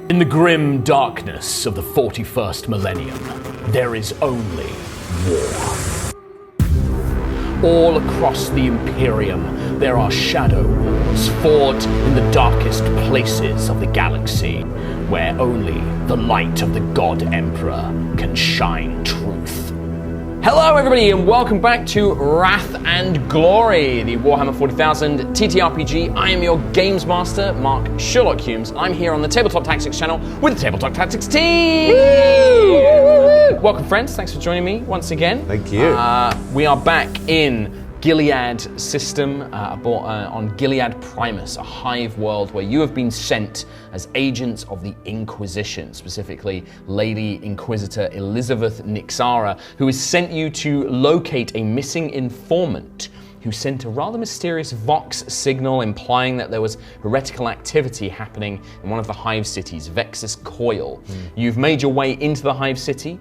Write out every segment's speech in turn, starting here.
In the grim darkness of the 41st millennium, there is only war. All across the Imperium, there are shadow wars fought in the darkest places of the galaxy, where only the light of the God Emperor can shine truth. Hello everybody and welcome back to Wrath and Glory, the Warhammer 40,000 TTRPG. I am your Games Master, Mark Sherlock Humes. I'm here on the Tabletop Tactics channel with the Tabletop Tactics team! Welcome friends, thanks for joining me once again. Thank you. We are back in Gilead system on Gilead Primus, a hive world where you have been sent as agents of the Inquisition, specifically Lady Inquisitor Elizabeth Nixara, who has sent you to locate a missing informant who sent a rather mysterious Vox signal implying that there was heretical activity happening in one of the hive cities, Vexus Coil. You've made your way into the hive city,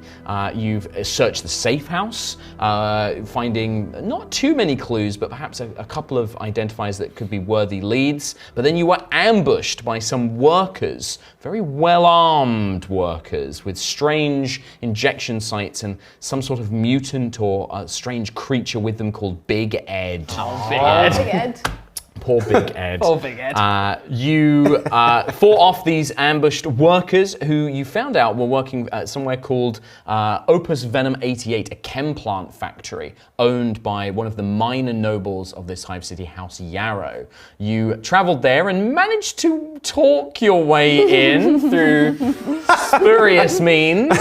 you've searched the safe house, finding not too many clues, but perhaps a couple of identifiers that could be worthy leads. But then you were ambushed by some workers, very well-armed workers, with strange injection sites and some sort of mutant or strange creature with them called Big Ed. Oh, Big Ed. Big Ed. Poor Big Ed. Poor Big Ed. You fought off these ambushed workers who you found out were working at somewhere called Opus Venom 88, a chem plant factory owned by one of the minor nobles of this hive city, House Yarrow. You traveled there and managed to talk your way in through spurious means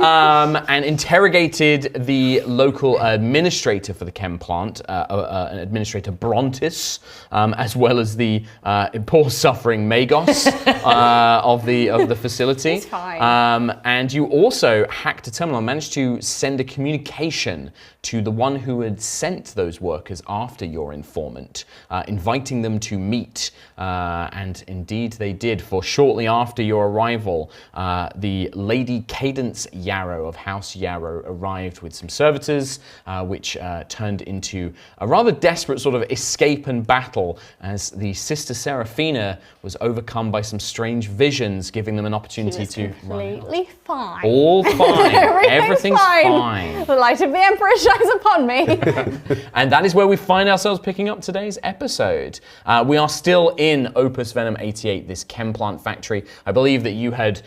and interrogated the local administrator for the chem plant, Administrator Brontis, as well as the poor suffering Magos of the facility. He's fine. And you also hacked a terminal and managed to send a communication to the one who had sent those workers after your informant, inviting them to meet. And indeed they did, for shortly after your arrival, the Lady Cadence Yarrow of House Yarrow arrived with some servitors, which turned into a rather desperate sort of escape and battle as the Sister Seraphina was overcome by some strange visions, giving them an opportunity to completely fine. All fine. Everything's fine. The light of the Emperor shines upon me. And that is where we find ourselves picking up today's episode. We are still in Opus Venom 88, this chem plant factory. I believe that you had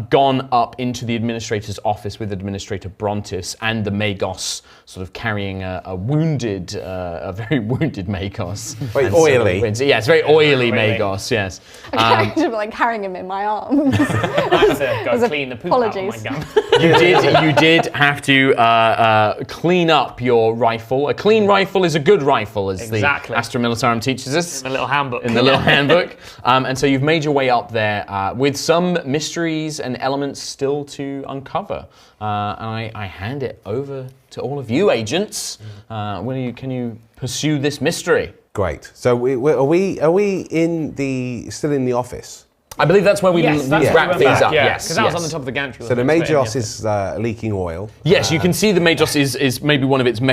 gone up into the administrator's office with Administrator Brontis and the Magos, sort of carrying a very wounded Magos. Very oily. Yeah, it's very oily Magos, yes. I kind of like carrying him in my arms. I have to go clean the poop apologies. out of my gun. You did have to clean up your rifle. A clean rifle is a good rifle, as Exactly. the Astra Militarum teaches us. In the little handbook. In the little handbook. And so you've made your way up there with some mysteries and elements still to uncover. And I hand it over to all of you agents. Can you pursue this mystery? Great. So are we still in the office? I believe that's where we Yes, that's wrap where we things went up. back, yeah, Yes, because that was yes. on the top of the gantry. So the wasn't it? Majos is leaking oil. Yes, you can see the Majos is maybe one of its his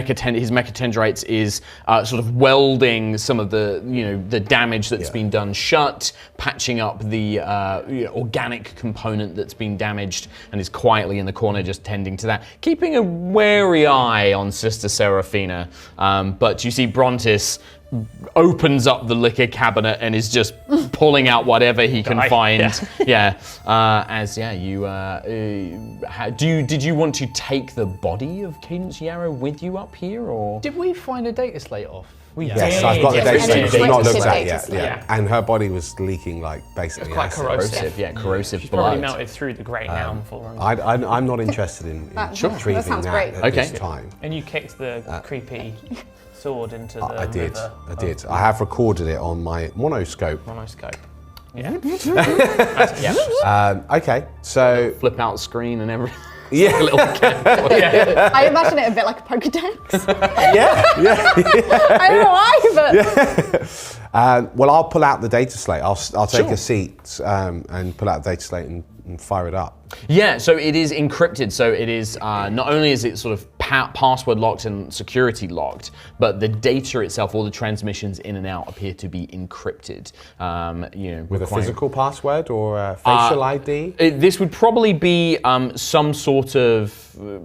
mechatendrites is sort of welding some of the the damage that's been done shut, patching up the organic component that's been damaged, and is quietly in the corner just tending to that, keeping a wary eye on Sister Seraphina. But you see Brontis opens up the liquor cabinet and is just pulling out whatever he can find. Did you want to take the body of Cadence Yarrow with you up here, or Did we find a data slate off? Yes, I've got the Yes, data we slate, did. but not looked Data at yet. slate. Yeah. And her body was leaking like basically Quite acid. corrosive. corrosive She's blood. probably melted through the grate now for him. I'm not interested in retrieving that sounds that great. at Okay. this time. And you kicked the creepy sword into the I did. river. I did. I have recorded it on my monoscope. Monoscope. Yeah. Okay, so Flip out screen and everything. yeah, A little camera. I imagine it a bit like a Pokedex. yeah. I don't know why, but Well, I'll pull out the data slate. I'll take a seat and pull out the data slate and fire it up. Yeah, so it is encrypted. So it is not only is it sort of password locked and security locked, but the data itself, all the transmissions in and out, appear to be encrypted. With a physical password or a facial ID? This would probably be some sort of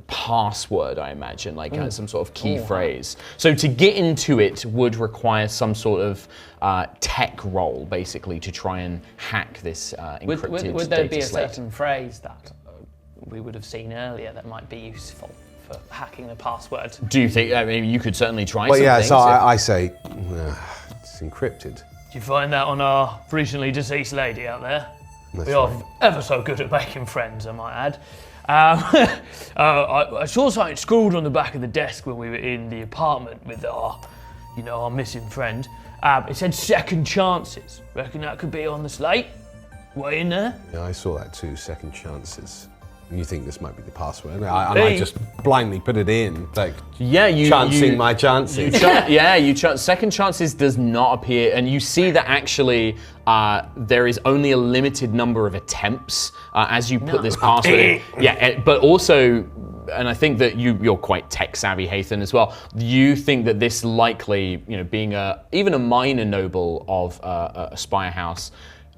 password, I imagine, like some sort of key phrase. So to get into it would require some sort of tech role, basically, to try and hack this encrypted Would there be a data slate. certain phrase that we would have seen earlier that might be useful for hacking the password? Do you think? I mean, you could certainly try. Well, some yeah. things So if- I say it's encrypted. Did you find that on our recently deceased lady out there? That's We are right. ever so good at making friends, I might add. I saw something scrawled on the back of the desk when we were in the apartment with our missing friend. It said second chances. Reckon that could be on the slate? Way in there? Yeah, I saw that too. Second chances. You think this might be the password? I might just blindly put it in, like chancing my chances. Second chances does not appear, and you see that actually there is only a limited number of attempts as you put this password in. Yeah, but also, and I think that you're quite tech savvy, Haythan, as well. You think that this likely, being even a minor noble of a spire house,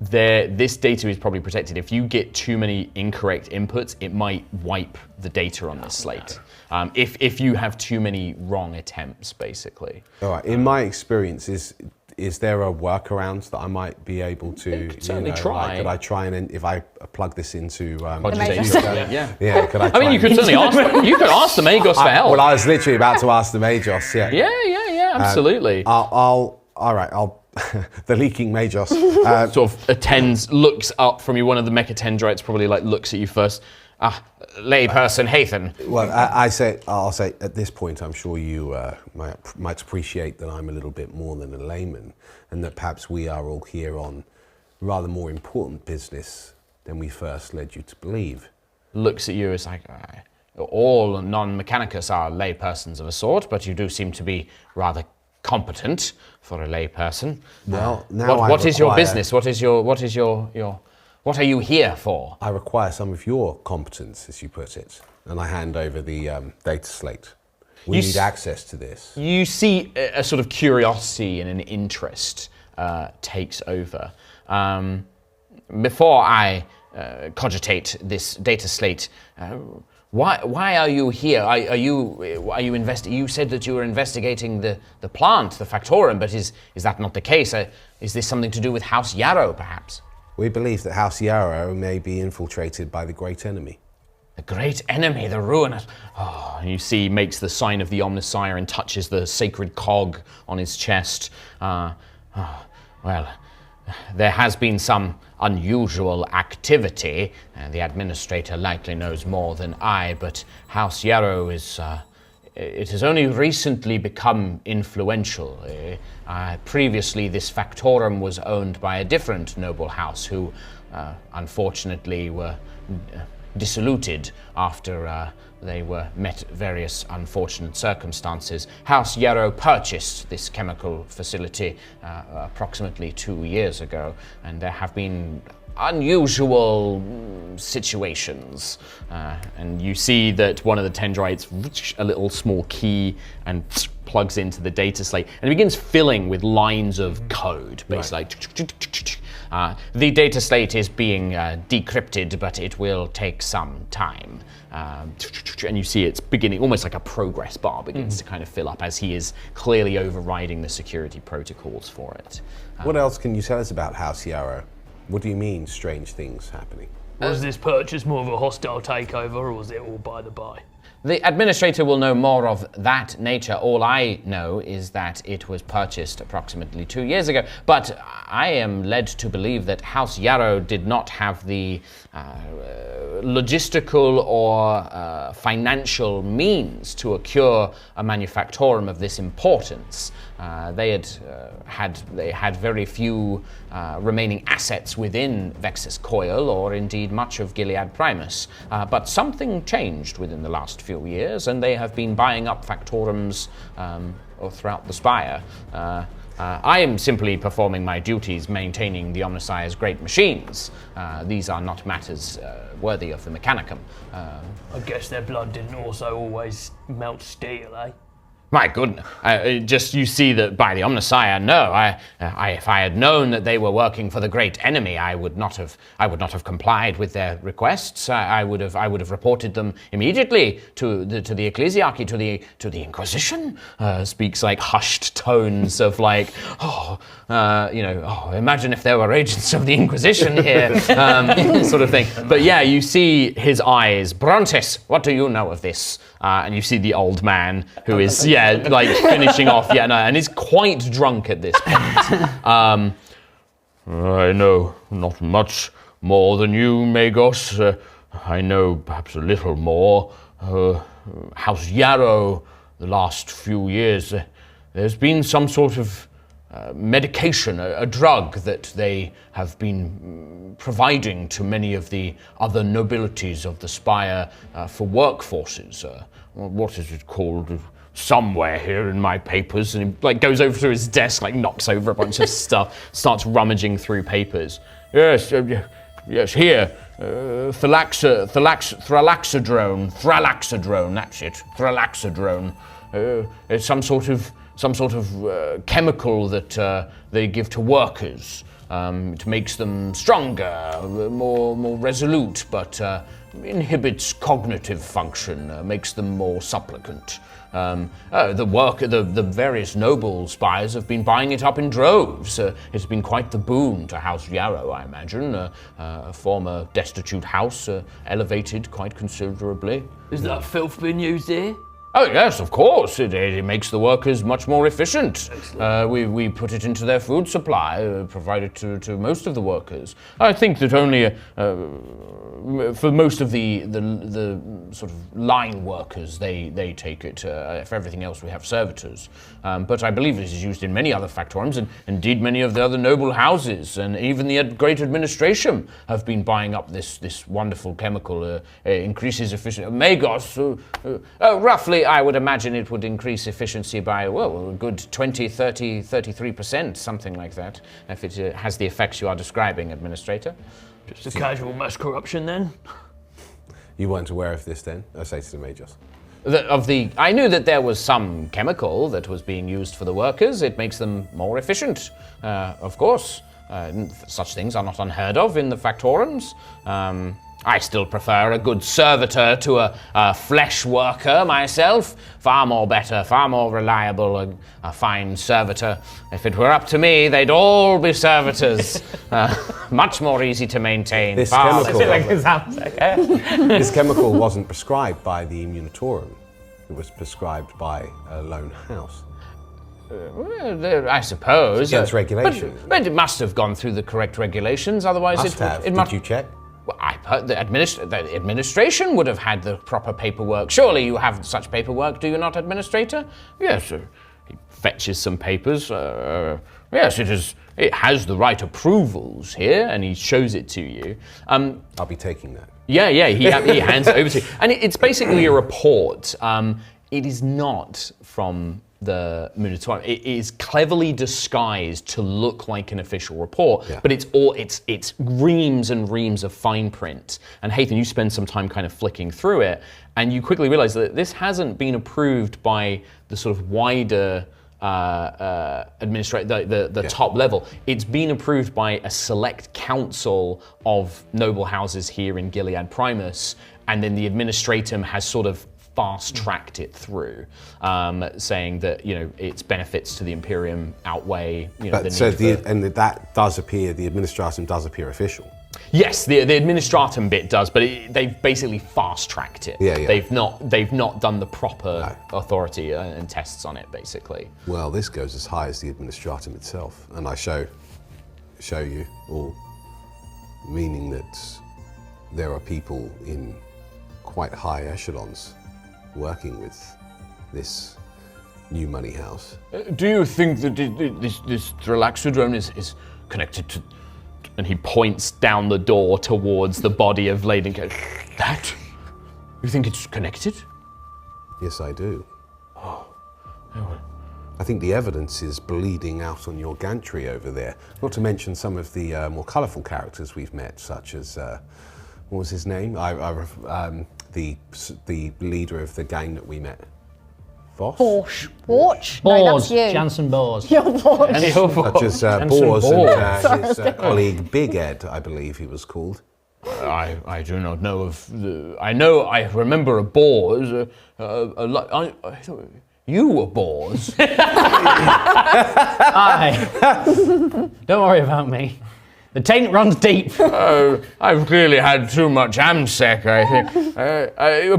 this data is probably protected. If you get too many incorrect inputs, it might wipe the data on this slate. If you have too many wrong attempts, basically. All right. In my experience, is there a workaround that I might be able to certainly try. Like, could I try and if I plug this into Yeah. yeah, could I? I mean, you could certainly ask. You could ask the Magos for help. Well, I was literally about to ask the Magos. Yeah. Yeah, absolutely. I'll the leaking Magos. Sort of attends, looks up from you. One of the mechatendrites probably looks at you first. Layperson Haythan. Well, I'll say at this point, I'm sure you might appreciate that I'm a little bit more than a layman, and that perhaps we are all here on rather more important business than we first led you to believe. Looks at you as like, all non-mechanicus are laypersons of a sort, but you do seem to be rather competent for a layperson. Well, now what is your business? What are you here for? I require some of your competence, as you put it, and I hand over the data slate. We need access to this. You see a sort of curiosity and an interest takes over. Before I cogitate this data slate, why are you here? Are you investing? You said that you were investigating the plant, the factorum, but is that not the case? Is this something to do with House Yarrow, perhaps? We believe that House Yarrow may be infiltrated by the Great Enemy. The Great Enemy, the ruinous. Oh, and you see, he makes the sign of the Omnissiah and touches the sacred cog on his chest. Well, there has been some unusual activity, and the administrator likely knows more than I, but House Yarrow it has only recently become influential. Previously, this factorum was owned by a different noble house who, unfortunately, were dissoluted after they met various unfortunate circumstances. House Yarrow purchased this chemical facility approximately 2 years ago, and there have been unusual situations. And you see that one of the tendrites, a little small key, and plugs into the data slate, and it begins filling with lines of code, basically. Right. The data slate is being decrypted, but it will take some time. And you see it's beginning, almost like a progress bar begins to kind of fill up as he is clearly overriding the security protocols for it. What else can you tell us about House Yarrow? What do you mean, strange things happening? Was this purchase more of a hostile takeover, or was it all by the by? The administrator will know more of that nature. All I know is that it was purchased approximately 2 years ago, but I am led to believe that House Yarrow did not have the logistical or financial means to acquire a manufactorum of this importance. They had very few remaining assets within Vexus Coil, or indeed much of Gilead Primus. But something changed within the last few years, and they have been buying up factorums throughout the Spire. I am simply performing my duties maintaining the Omnissiah's great machines. These are not matters worthy of the Mechanicum. I guess their blood didn't also always melt steel, eh? My goodness, just you see that by the Omnissiah, no, if I had known that they were working for the great enemy, I would not have complied with their requests. I would have reported them immediately to the ecclesiarchy, to the Inquisition. Speaks like hushed tones of like, imagine if there were agents of the Inquisition here, sort of thing. But yeah, you see his eyes. Brontes, what do you know of this? And you see the old man who is, finishing off, and is quite drunk at this point. I know not much more than you, Magos. I know perhaps a little more. House Yarrow, the last few years, there's been some sort of medication, a drug that they have been providing to many of the other nobilities of the Spire for workforces. What is it called? Somewhere here in my papers, and he goes over to his desk, knocks over a bunch of stuff, starts rummaging through papers. Yes, here. Thralaxodrone. That's it. Thralaxodrone. It's some sort of chemical that they give to workers. It makes them stronger, more resolute, but inhibits cognitive function, makes them more supplicant. The various noble spires have been buying it up in droves. It's been quite the boon to House Yarrow, I imagine. A former destitute house, elevated quite considerably. Is that filth being used here? Oh yes, of course. It makes the workers much more efficient. We put it into their food supply, provide it to most of the workers. I think that only for most of the sort of line workers, they take it. For everything else, we have servitors. But I believe it is used in many other factorums, and indeed many of the other noble houses, and even the great administration have been buying up this wonderful chemical. Increases efficiency. Magos, roughly. I would imagine it would increase efficiency by, a good 20, 30, 33%, something like that, if it has the effects you are describing, Administrator. Just a casual mass corruption, then? You weren't aware of this then? I say to the Majors. I knew that there was some chemical that was being used for the workers. It makes them more efficient, of course. Such things are not unheard of in the factorums. I still prefer a good servitor to a flesh worker myself. Far more better, far more reliable, a fine servitor. If it were up to me, they'd all be servitors. Much more easy to maintain. This chemical wasn't prescribed by the Immunitorum. It was prescribed by a lone house. I suppose. It's against regulation. But it must have gone through the correct regulations, otherwise Did you check? Well, the administration would have had the proper paperwork. Surely you have such paperwork, do you not, Administrator? Yes, sir. He fetches some papers. Yes, it has the right approvals here, and he shows it to you. I'll be taking that. Yeah, he hands it over to you. And it's basically a report. It is not from the Millennium. It is cleverly disguised to look like an official report, but it's reams and reams of fine print. And Haythan, you spend some time kind of flicking through it, and you quickly realize that this hasn't been approved by the sort of wider the top level. It's been approved by a select council of noble houses here in Gilead Primus, and then the administratum has sort of fast-tracked it through, saying that its benefits to the Imperium outweigh the need and that does appear. The administratum does appear official. Yes, the administratum bit does, but they've basically fast-tracked it. Yeah. They've not done the proper authority and tests on it, basically. Well, this goes as high as the administratum itself, and I show you all, meaning that there are people in quite high echelons working with this new money house. Do you think that this Thralaxodrone is connected to... And he points down the door towards the body of Lady... That? You think it's connected? Yes, I do. I think the evidence is bleeding out on your gantry over there. Not to mention some of the more colourful characters we've met, such as, what was his name? The leader of the gang that we met. Voss? Vorch. Vorch? No, Bors, that's you. Jansen Bors. You're Vorch. Such as Bors and his colleague Big Ed, I believe he was called. I do not know of the. I remember a Bors. You were Bors. Aye. Don't worry about me. The taint runs deep. Oh, I've clearly had too much AMSEC, I think.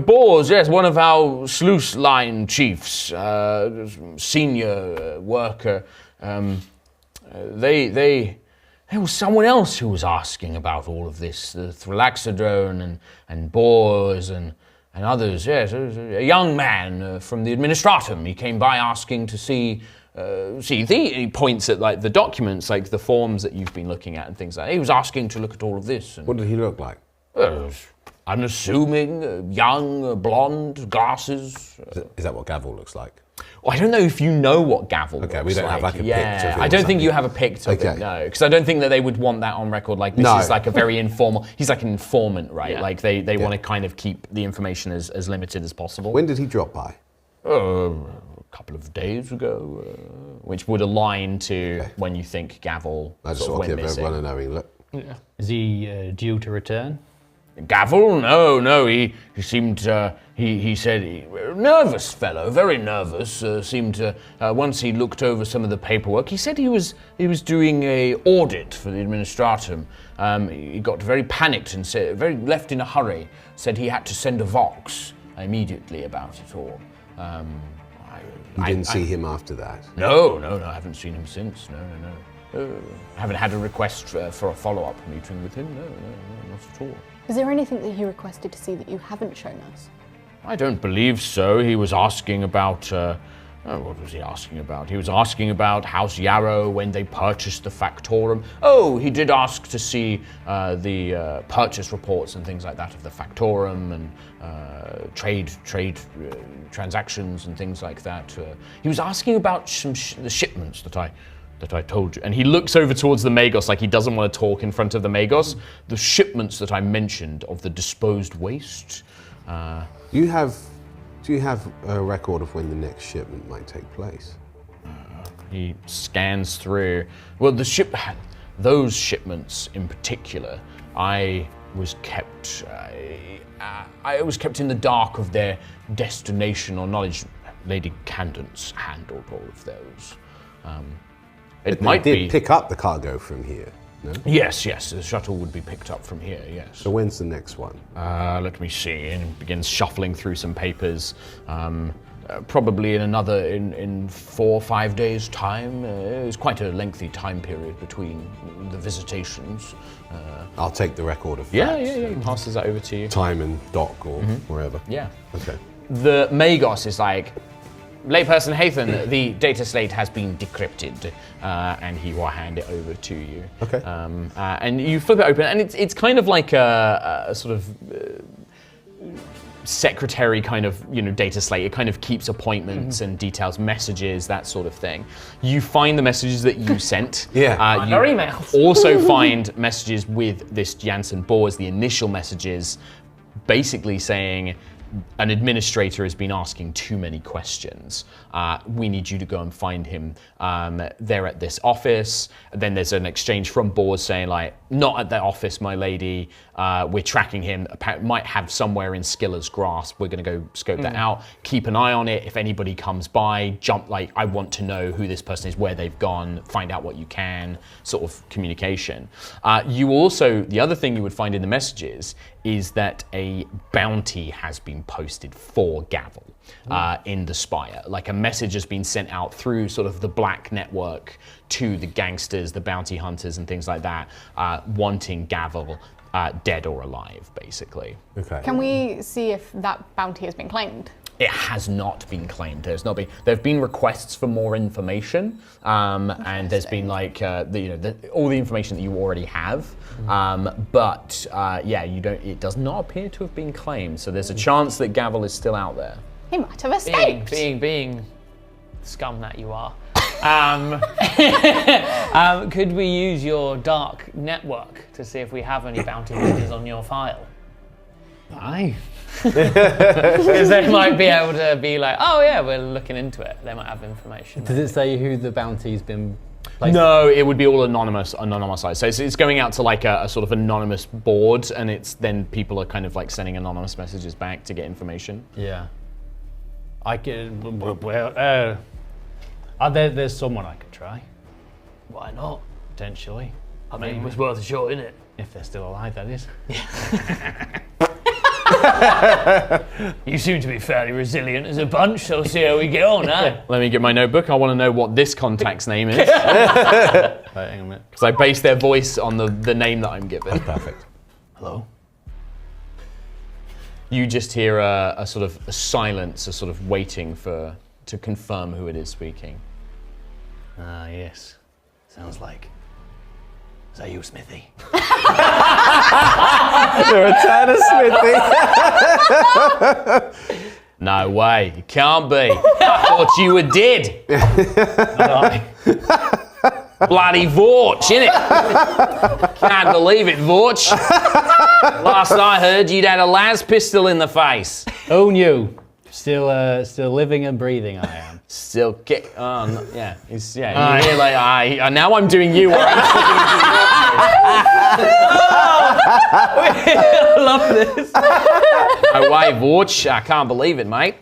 Bors, yes, one of our sluice line chiefs, senior worker. There was someone else who was asking about all of this, the Thalaxodrone and Bors and others, yes. A young man from the administratum. He came by asking to see, he points at like the documents, like the forms that you've been looking at and things like that. He was asking to look at all of this. And, What did he look like? unassuming, young, blonde, glasses. Is that what Gavel looks like? Well, I don't know if you know what Gavel looks we don't have like a pic of him I or don't think you something. have a pic of Okay. it, no. Because I don't think that they would want that on record. Like, this No. is like a very informal, he's like an informant, right? Yeah. Like, they want to kind of keep the information as limited as possible. When did he drop by? A couple of days ago, which would align to when you think Gavel I just sort of want to went give missing. everyone a knowing look. Is he due to return? Gavel? No, he seemed, he said, nervous fellow, very nervous, seemed to, once he looked over some of the paperwork, he said he was doing a audit for the administratum. He got very panicked and said, very left in a hurry, said he had to send a Vox immediately about it all. You didn't see him after that? No, I haven't seen him since, no. I haven't had a request for a follow-up meeting with him, no, not at all. Is there anything that he requested to see that you haven't shown us? I don't believe so. He was asking about, what was he asking about? He was asking about House Yarrow when they purchased the Factorum. Oh, he did ask to see the purchase reports and things like that of the Factorum and trade transactions and things like that. He was asking about the shipments that I told you. And he looks over towards the Magos like he doesn't want to talk in front of the Magos. The shipments that I mentioned of the disposed waste. Do you have a record of when the next shipment might take place? He scans through. Well, those shipments in particular, I was kept in the dark of their destination or knowledge. Lady Candance handled all of those. It might They be. did pick up the cargo from here, no? Yes, the shuttle would be picked up from here, yes. So when's the next one? Let me see, and begins shuffling through some papers. Probably in 4 or 5 days' time. It's quite a lengthy time period between the visitations. I'll take the record of Yeah, that. he passes that over to you. Time and dock or wherever. Yeah. Okay. The Magos is like, layperson Haythan, the data slate has been decrypted, and he will hand it over to you. Okay. And you flip it open, and it's kind of like a sort of secretary kind of data slate. It kind of keeps appointments and details messages, that sort of thing. You find the messages that you sent. Yeah. You Our emails. also find messages with this Jansen Bors, the initial messages, basically saying, an administrator has been asking too many questions. We need you to go and find him. They're at this office. Then there's an exchange from Bors saying like, not at that office, my lady. We're tracking him. Might have somewhere in Skiller's grasp. We're gonna go scope that out. Keep an eye on it. If anybody comes by, jump like, I want to know who this person is, where they've gone, find out what you can, sort of communication. You also, the other thing you would find in the messages is that a bounty has been posted for Gavel in the Spire. Like a message has been sent out through sort of the black network to the gangsters, the bounty hunters and things like that, wanting Gavel dead or alive, basically. Okay. Can we see if that bounty has been claimed? It has not been claimed. There have been requests for more information, and there's been like all the information that you already have, but you don't. It does not appear to have been claimed. So there's a chance that Gavel is still out there. He might have escaped. Being scum that you are. Could we use your dark network to see if we have any bounty hunters on your file? Aye. Because they might be able to be like, oh yeah, we're looking into it. They might have information. Does it say who the bounty's been placed? No, it would be all anonymized. So it's going out to like a sort of anonymous board, and it's then people are kind of like sending anonymous messages back to get information. Yeah. I could. Well, there's someone I could try, Why not? potentially. I mean, it was worth a shot, innit? If they're still alive, that is. You seem to be fairly resilient as a bunch, so we'll see how we get on, eh? Let me get my notebook. I want to know what this contact's name is. Right, hang on a minute. Because I base their voice on the name that I'm given. Perfect. Hello? You just hear a sort of a silence, a sort of waiting to confirm who it is speaking. Ah, yes. Sounds like. Is that you, Smithy? The return of Smithy. No way, it can't be. I thought you were dead. Bloody Vorch, innit? Can't believe it, Vorch. Last I heard, you'd had a las pistol in the face. Who knew? Still living and breathing, I am. Still kick on. Yeah, he's you hear like now I'm doing you. Where I'm I love this. no way, Vorch. I can't believe it, mate.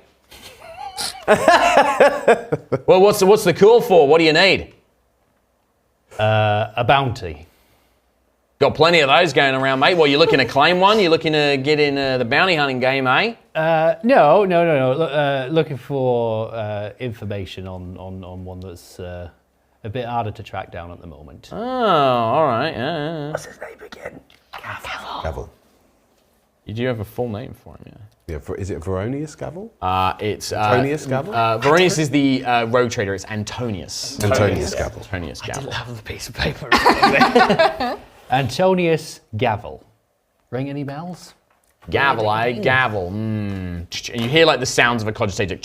Well, what's the call for? What do you need? A bounty. Got plenty of those going around, mate. Well, you looking to claim one? You looking to get in the bounty hunting game, eh? No. Looking for information on one that's a bit harder to track down at the moment. Oh, all right. Yeah. What's his name again? Gavel. You do have a full name for him, yeah? Yeah, is it Veronius Gavel? It's Antonius Gavel? Veronius is the rogue trader. It's Antonius. Antonius Gavel. Antonius Gavel. Didn't have the piece of paper. Antonius Gavel. Ring any bells? Gavel, eh? Gavel. And you hear like the sounds of a cogitator.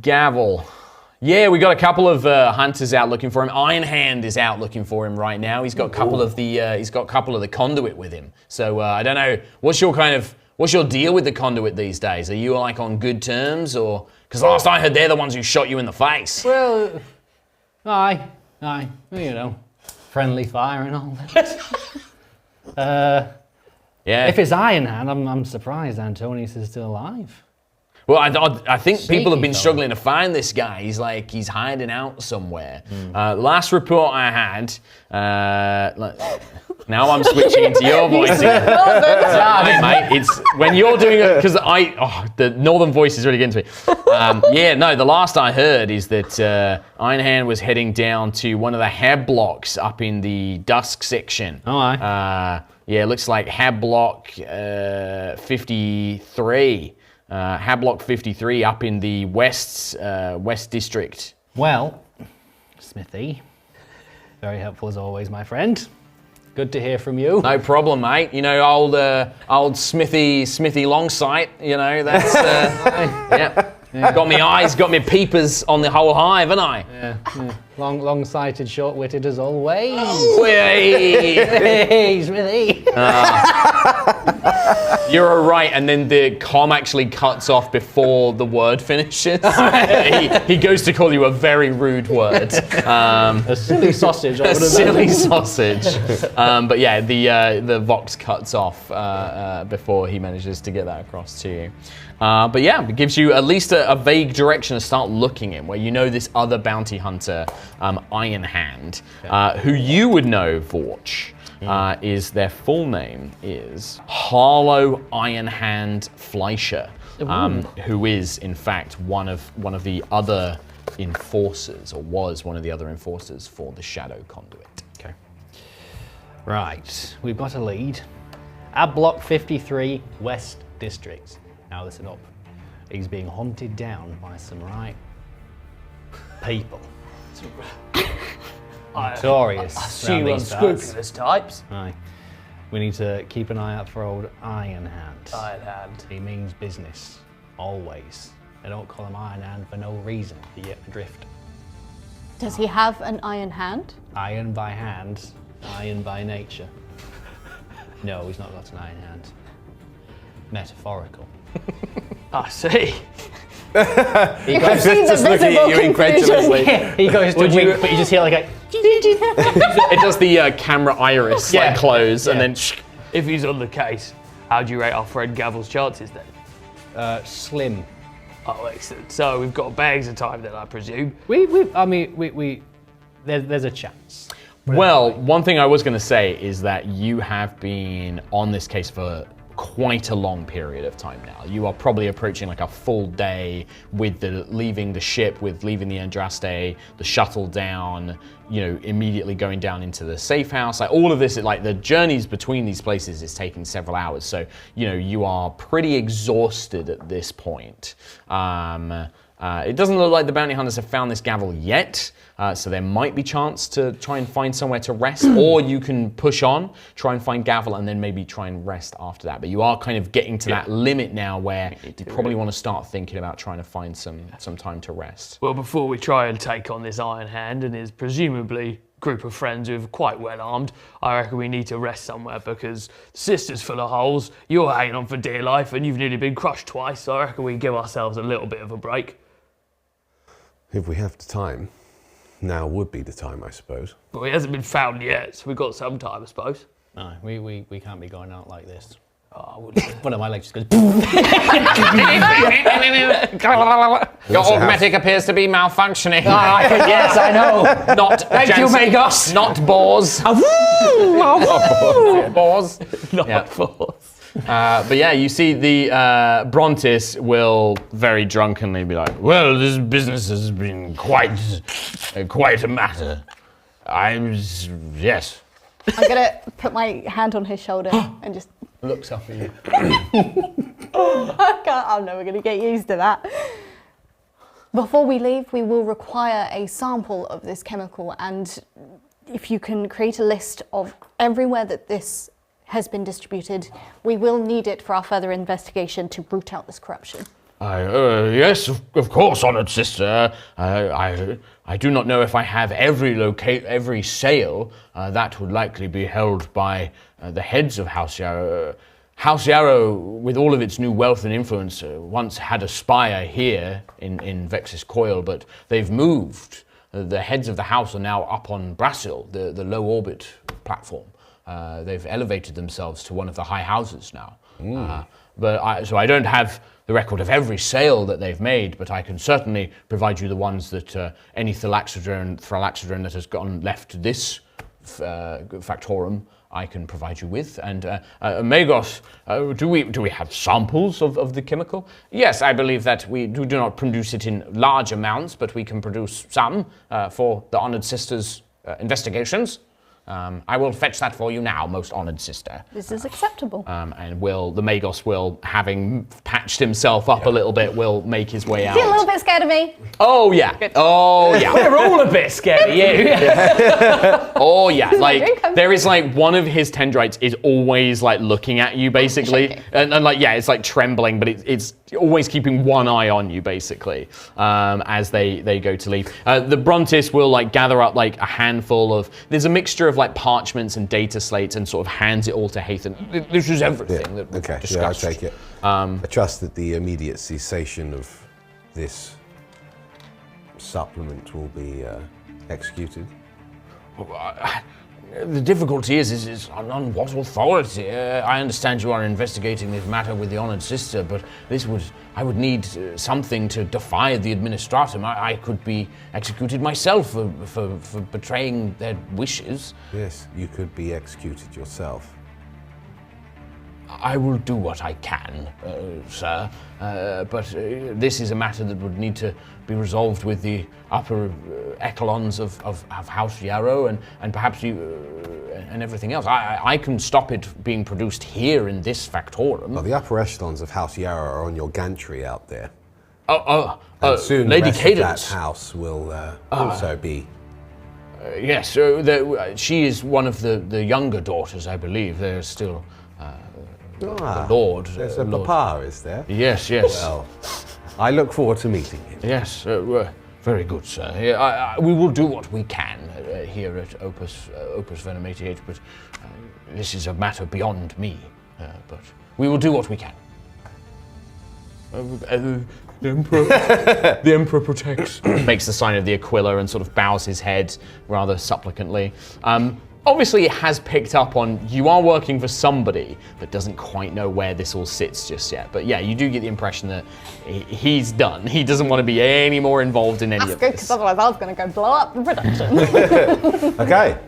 Gavel. Yeah, we got a couple of hunters out looking for him. Iron Hand is out looking for him right now. He's got a couple of the conduit with him. So I don't know. What's your deal with the conduit these days? Are you like on good terms, or because last I heard they're the ones who shot you in the face? Well, aye. You know, friendly fire and all that. Yeah. If it's Iron Hand, I'm surprised Antonius is still alive. Well, I think people have been Sneaky struggling to find this guy. He's hiding out somewhere. Last report I had, now I'm switching into your voice again. Mate, it's when you're doing it, because the northern voice is really getting to me. The last I heard is that Iron Hand was heading down to one of the hab blocks up in the dusk section. Oh, aye. It looks like hab block 53. Hablock 53 up in the West District. Well, Smithy, very helpful as always, my friend. Good to hear from you. No problem, mate. You know, old Smithy Longsight. You know, that's yeah. Got me eyes, got me peepers on the whole hive, haven't I? Yeah. Long-sighted, short-witted as always. Hey, Smithy. You're all right, and then the comm actually cuts off before the word finishes. he goes to call you a very rude word. A silly sausage. A silly sausage. But yeah, the Vox cuts off before he manages to get that across to you. But yeah, it gives you at least a vague direction to start looking in, where you know this other bounty hunter, Iron Hand, who you would know, Vorch. Is their full name is Harlow Iron Hand Fleischer, who is in fact one of the other enforcers, or was one of the other enforcers for the Shadow Conduit. Okay. Right, we've got a lead. At Block 53, West District. Now listen up. He's being hunted down by some right people. Notorious. I see you unscrupulous types. Aye. We need to keep an eye out for old Iron Hand. Iron Hand. He means business. Always. They don't call him Iron Hand for no reason. You get the drift. Does he have an iron hand? Iron by hand, iron by nature. No, he's not got an iron hand. Metaphorical. I see. He goes, Just looking at you incredulously. he goes to wink, but you just hear like a... It does the camera iris like close and then. If he's on the case, how do you rate our friend Gavel's chances then? Slim. Oh, excellent. So we've got bags of time then, I presume. There's a chance. Well, one thing I was going to say is that you have been on this case for quite a long period of time now. You are probably approaching like a full day with leaving the ship, with leaving the Andraste, the shuttle down, you know, immediately going down into the safe house. Like all of this, like the journeys between these places is taking several hours. So, you know, you are pretty exhausted at this point. It doesn't look like the bounty hunters have found this gavel yet, so there might be chance to try and find somewhere to rest, or you can push on, try and find gavel, and then maybe try and rest after that. But you are kind of getting to that limit now where you probably want to start thinking about trying to find some time to rest. Well, before we try and take on this Iron Hand and his presumably group of friends who are quite well armed, I reckon we need to rest somewhere because the sister's full of holes, you're hanging on for dear life, and you've nearly been crushed twice, so I reckon we give ourselves a little bit of a break. If we have the time, now would be the time, I suppose. But he hasn't been found yet, so we've got some time, I suppose. No, we can't be going out like this. Oh, I wouldn't. One of my legs just goes... Your automatic appears to be malfunctioning. Yes, I know. Not Thank you, Magos. Not Boars. Boars. Not Boars. But yeah, you see the Brontis will very drunkenly be like, well, this business has been quite a matter. Yes. I'm gonna put my hand on his shoulder and just Looks up at you. I'm never gonna get used to that. Before we leave, we will require a sample of this chemical, and if you can create a list of everywhere that this has been distributed, we will need it for our further investigation to root out this corruption. Yes, of course, honoured sister. I do not know if I have every sale. That would likely be held by the heads of House Yarrow. House Yarrow, with all of its new wealth and influence, once had a spire here in Vex's Coil, but they've moved. The heads of the house are now up on Brasil, the low orbit platform. They've elevated themselves to one of the high houses now. So I don't have the record of every sale that they've made, but I can certainly provide you the ones that any Thalaxodron that has gotten left to this factorum, I can provide you with. And Magos, do we have samples of the chemical? Yes, I believe that we do not produce it in large amounts, but we can produce some for the honoured sister's investigations. I will fetch that for you now, most honoured sister. This is acceptable. And the Magos will, having patched himself up a little bit, will make his way out. Feel a little bit scared of me? Oh yeah. Good. Oh yeah. We're all a bit scared of you. Oh yeah. Like drink. there is like one of his tendrites is always like looking at you basically, and like yeah, it's like trembling, but it's always keeping one eye on you basically as they go to leave. The Brontis will like gather up like a handful of. There's a mixture of like parchments and data slates and sort of hands it all to Haythan. This is everything that we've discussed. I take it. I trust that the immediate cessation of this supplement will be executed. The difficulty is on what authority? I understand you are investigating this matter with the honoured sister, but I would need something to defy the administratum. I could be executed myself for betraying their wishes. Yes, you could be executed yourself. I will do what I can, sir, but this is a matter that would need to be resolved with the upper echelons of House Yarrow and perhaps you and everything else. I can stop it being produced here in this factorum. Well, the upper echelons of House Yarrow are on your gantry out there. And soon Lady the rest Cadence. of that house will also be. Yes, she is one of the younger daughters, I believe. There's still... the Lord. There's a papa, is there? Yes. Well, I look forward to meeting him. Yes, very good, sir. Yeah, we will do what we can here at Opus Venom 88, but this is a matter beyond me. But we will do what we can. The Emperor protects. Makes the sign of the Aquila and sort of bows his head rather supplicantly. Obviously, it has picked up on you are working for somebody, but doesn't quite know where this all sits just yet. But yeah, you do get the impression that he's done. He doesn't want to be any more involved in any That's of good, this. because otherwise I was going to go blow up the production. Okay,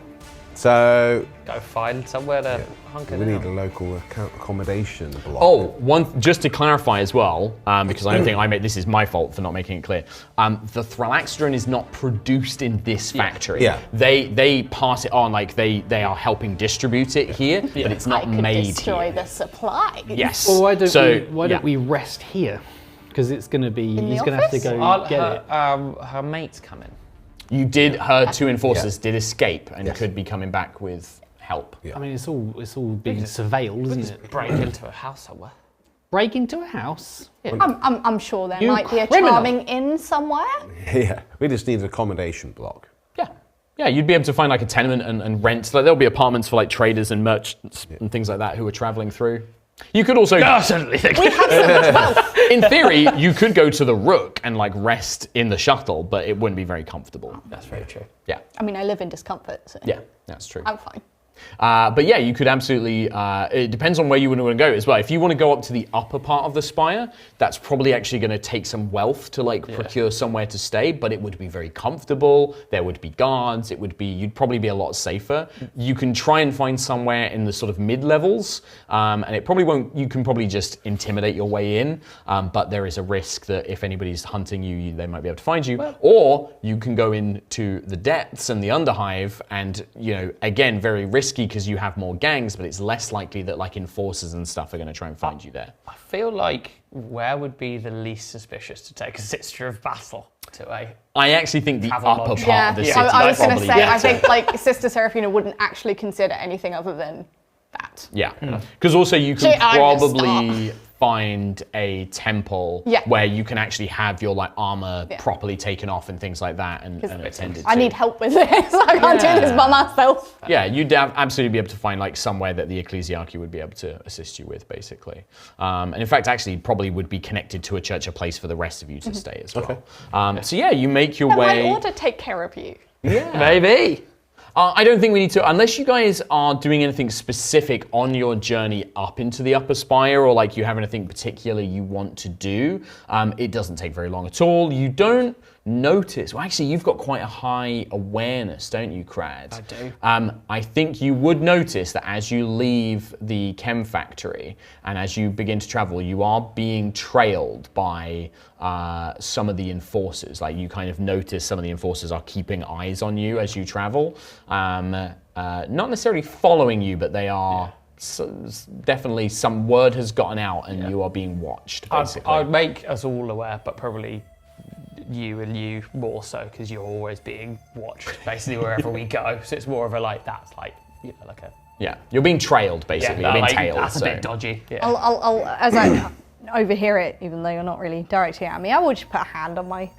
so Go find somewhere to hunker we down. need a local accommodation block. Oh, just to clarify as well, because I don't think this is my fault for not making it clear. The Thralaxodron is not produced in this factory. Yeah. They pass it on, like they are helping distribute it here, but it's not I could made destroy here. the supply. Yes. Well, why So, don't we rest here? Because it's going to be. In the He's going to have to office? go get it. Her mate's coming. You did. Her two enforcers did escape and Yes. could be coming back with help. Yeah. I mean, it's all being surveilled, isn't it? Break into a house somewhere. Break into a house. I'm sure there You might be a criminal. charming inn somewhere. Yeah, we just need an accommodation block. Yeah, you'd be able to find like a tenement and rent. Like there'll be apartments for like traders and merchants and things like that who are traveling through. You could also, Certainly. in theory, you could go to the Rook and like rest in the shuttle, but it wouldn't be very comfortable. That's very true. Yeah, I mean, I live in discomfort, so yeah, that's true. I'm fine. But yeah, you could absolutely, it depends on where you want to go as well. If you want to go up to the upper part of the spire, that's probably actually going to take some wealth to like procure somewhere to stay, but it would be very comfortable. There would be guards. You'd probably be a lot safer. You can try and find somewhere in the sort of mid-levels, and it probably won't, you can probably just intimidate your way in, but there is a risk that if anybody's hunting you, they might be able to find you. Or you can go into the depths and the underhive and, again, very risky because you have more gangs, but it's less likely that like enforcers and stuff are going to try and find you there. I feel like where would be the least suspicious to take a Sister of Battle to a... I actually think the Travel upper lodge. part of the city I was going to probably say, I better. think like Sister Seraphina wouldn't actually consider anything other than that. Yeah, because also you can Gee, I'm a probably find a temple where you can actually have your like armor properly taken off and things like that and attended to. I need help with this. I can't do this by myself. Yeah, you'd absolutely be able to find like somewhere that the ecclesiarchy would be able to assist you with, basically. And in fact, actually, probably would be connected to a church, a place for the rest of you to stay as well. So yeah, you make your way. My order take care of you. Maybe. I don't think we need to, unless you guys are doing anything specific on your journey up into the upper spire, or like you have anything particular you want to do. It doesn't take very long at all. You don't notice, well actually you've got quite a high awareness, don't you, Kradd? I do. I think you would notice that as you leave the chem factory and as you begin to travel, you are being trailed by some of the enforcers. Like you kind of notice some of the enforcers are keeping eyes on you as you travel. Not necessarily following you, but they are definitely, some word has gotten out and you are being watched, basically. I'd make us all aware, but probably you and you more so, because you're always being watched basically wherever we go. So it's more of a like, that's like, like a... Yeah, you're being trailed, basically. You're being tailed. That's so. a bit dodgy. Yeah. I'll as I overhear it, even though you're not really directing at me, I will just put a hand on my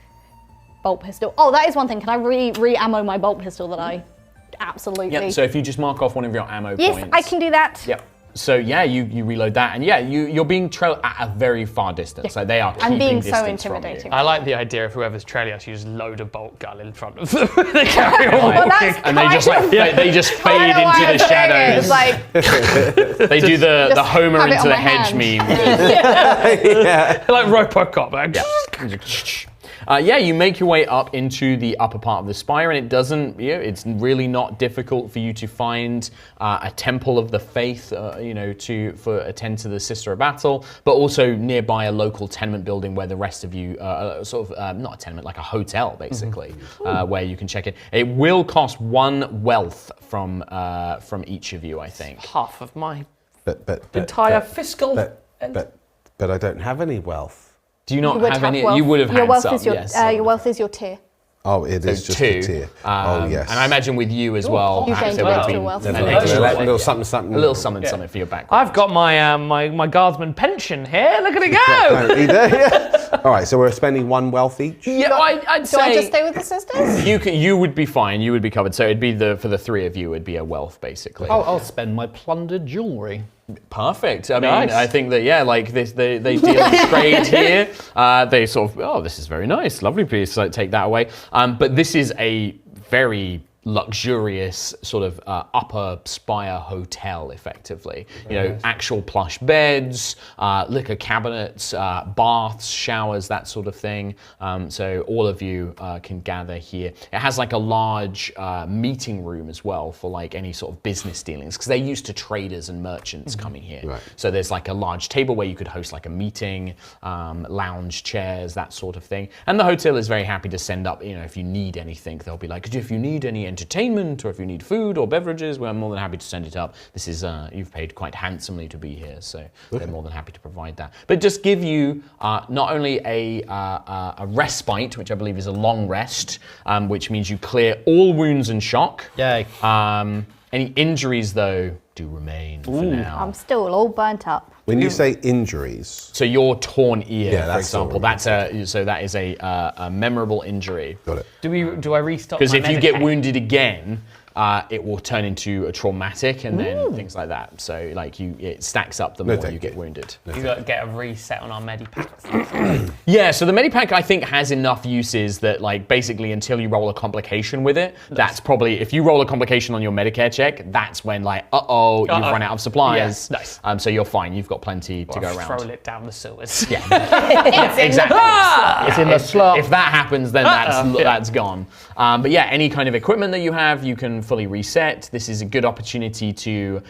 bolt pistol. Oh, that is one thing. Can I re-ammo my bolt pistol that I absolutely... Yeah, so if you just mark off one of your ammo Yes, points. I can do that. Yep. So yeah, you reload that, and yeah, you're being trailed at a very far distance. Like they are keeping I'm being so distance from you. intimidating. I like the idea of whoever's trailing us, you just load a bolt gun in front of them. They carry on Well, walking. that's And they just like they just fade I don't know why into I'm the saying it. shadows. It's like They do the just Homer have it into on the my hedge hand. meme. Like Robocop, like, Yeah, you make your way up into the upper part of the spire, and it doesn't. It's really not difficult for you to find a temple of the faith, to attend to the Sister of Battle, but also nearby a local tenement building where the rest of you, not a tenement, like a hotel, basically, where you can check in. It will cost 1 wealth from each of you, I think. half of my But entire fiscal... but I don't have any wealth. Do you not you would have any? wealth. You would have your had wealth some. is your Yes. your wealth is your tier. Oh, it is just 2. a tier. Oh, yes. And I imagine with you as well, You perhaps gained there would have extra been wealth. an A extra little something, something. a little something for your background. I've got my my guardsman pension here. Look at it go! Apparently there, yeah. All right, so we're spending 1 wealth each? Yeah, I'd Do say I just stay with the sisters? you would be fine. You would be covered. So it'd be for the 3 of you, it'd be a wealth basically. I'll spend my plundered jewellery. Perfect. I mean, Nice. I think that like this, they deal in trade here. They sort of, this is very nice, lovely piece. So take that away. But this is a very luxurious sort of upper spire hotel, effectively. You know, actual plush beds, liquor cabinets, baths, showers, that sort of thing. So all of you can gather here. It has like a large meeting room as well for like any sort of business dealings, because they're used to traders and merchants coming here. Right. So there's like a large table where you could host like a meeting, lounge chairs, that sort of thing. And the hotel is very happy to send up, you know, if you need anything, they'll be like, if you need any entertainment or if you need food or beverages, we're more than happy to send it up. This is, you've paid quite handsomely to be here, so they're more than happy to provide that. But just give you not only a respite, which I believe is a long rest, which means you clear all wounds and shock. Yay. Any injuries, though, do remain for now. I'm still all burnt up. When you say injuries, So your torn ear, Yeah, for that's the example, one. that is a memorable injury. got it. Do I restock? Because my if you get Medicaid? wounded again, it will turn into a traumatic and then things like that. So like it stacks up the more thank you get you. wounded. You got to get a reset on our medipacks. Yeah, so the Medipack I think has enough uses that like basically until you roll a complication with it, that's probably, if you roll a complication on your Medicare check, that's when like, you've run out of supplies. Yeah, nice. So you're fine, you've got plenty to go around. Throw it down the sewers. Yeah, exactly. It's in the slot. If that happens, then that's gone. But yeah, any kind of equipment that you have, you can fully reset. This is a good opportunity to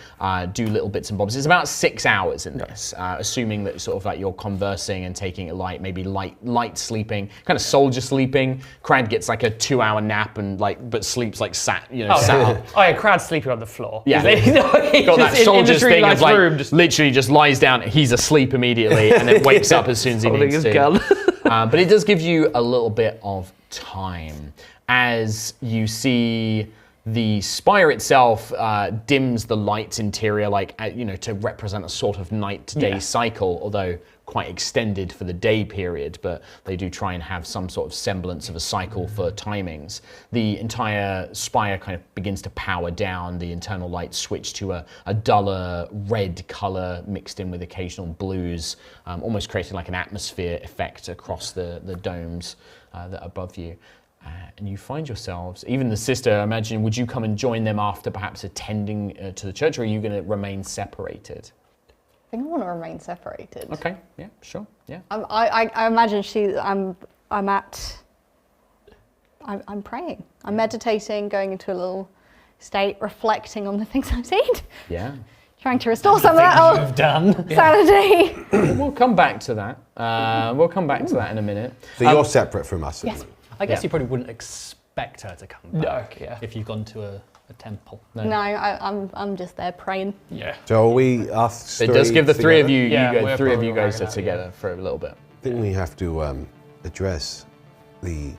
do little bits and bobs. It's about 6 hours in this, assuming that sort of like you're conversing and taking it light, maybe light sleeping, kind of soldier sleeping. Kradd gets like a 2-hour nap and but sleeps like sat up. Oh yeah, Kradd's sleeping on the floor. Yeah. He's Got that soldier's thing of like room, literally just lies down, he's asleep immediately, and then wakes up as soon as he holding needs his to. gun. But it does give you a little bit of time as you see the spire itself dims the light's interior, to represent a sort of night-to-day cycle, although quite extended for the day period, but they do try and have some sort of semblance of a cycle for timings. The entire spire kind of begins to power down, the internal lights switch to a duller red color mixed in with occasional blues, almost creating like an atmosphere effect across the domes that are above you. And you find yourselves, even the sister, I imagine, would you come and join them after perhaps attending to the church, or are you going to remain separated? I think I want to remain separated. Okay, yeah, sure, yeah. I imagine I'm praying. I'm meditating, going into a little state, reflecting on the things I've seen, Yeah. trying to restore some of that You've done. sanity. We'll come back to that. We'll come back to that in a minute. So you're separate from us. Yes. I guess you probably wouldn't expect her to come back yeah. if you've gone to a temple. No, I'm just there praying. Yeah. So are we us It does give the three of you, Yeah, we're three of you probably guys hanging out, together for a little bit. I think we have to address the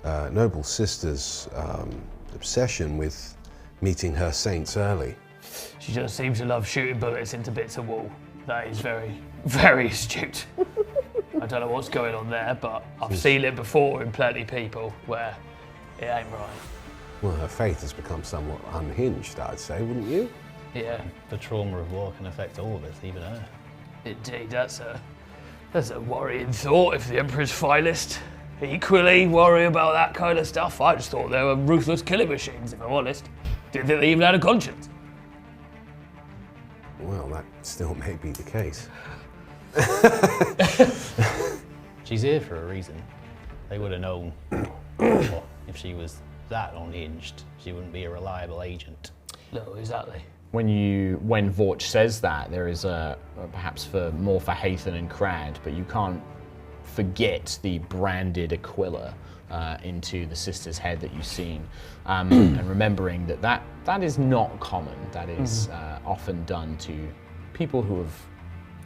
noble sister's obsession with meeting her saints early. She just seems to love shooting bullets into bits of wall. That is very, very astute. I don't know what's going on there, but I've seen it before in plenty of people where it ain't right. Well, her faith has become somewhat unhinged, I'd say, wouldn't you? Yeah, The trauma of war can affect all of us, even her. indeed, that's a worrying thought if the Emperor's finest equally worry about that kind of stuff. I just thought they were ruthless killing machines, if I'm honest. Didn't think they even had a conscience. Well, that still may be the case. She's here for a reason. They would have known. Well, if she was that unhinged, she wouldn't be a reliable agent. No, exactly. When Vorch says that, there is perhaps more for Haythan and Kradd, but you can't forget the branded Aquila into the sister's head that you've seen, and remembering that is not common. That is often done to people who have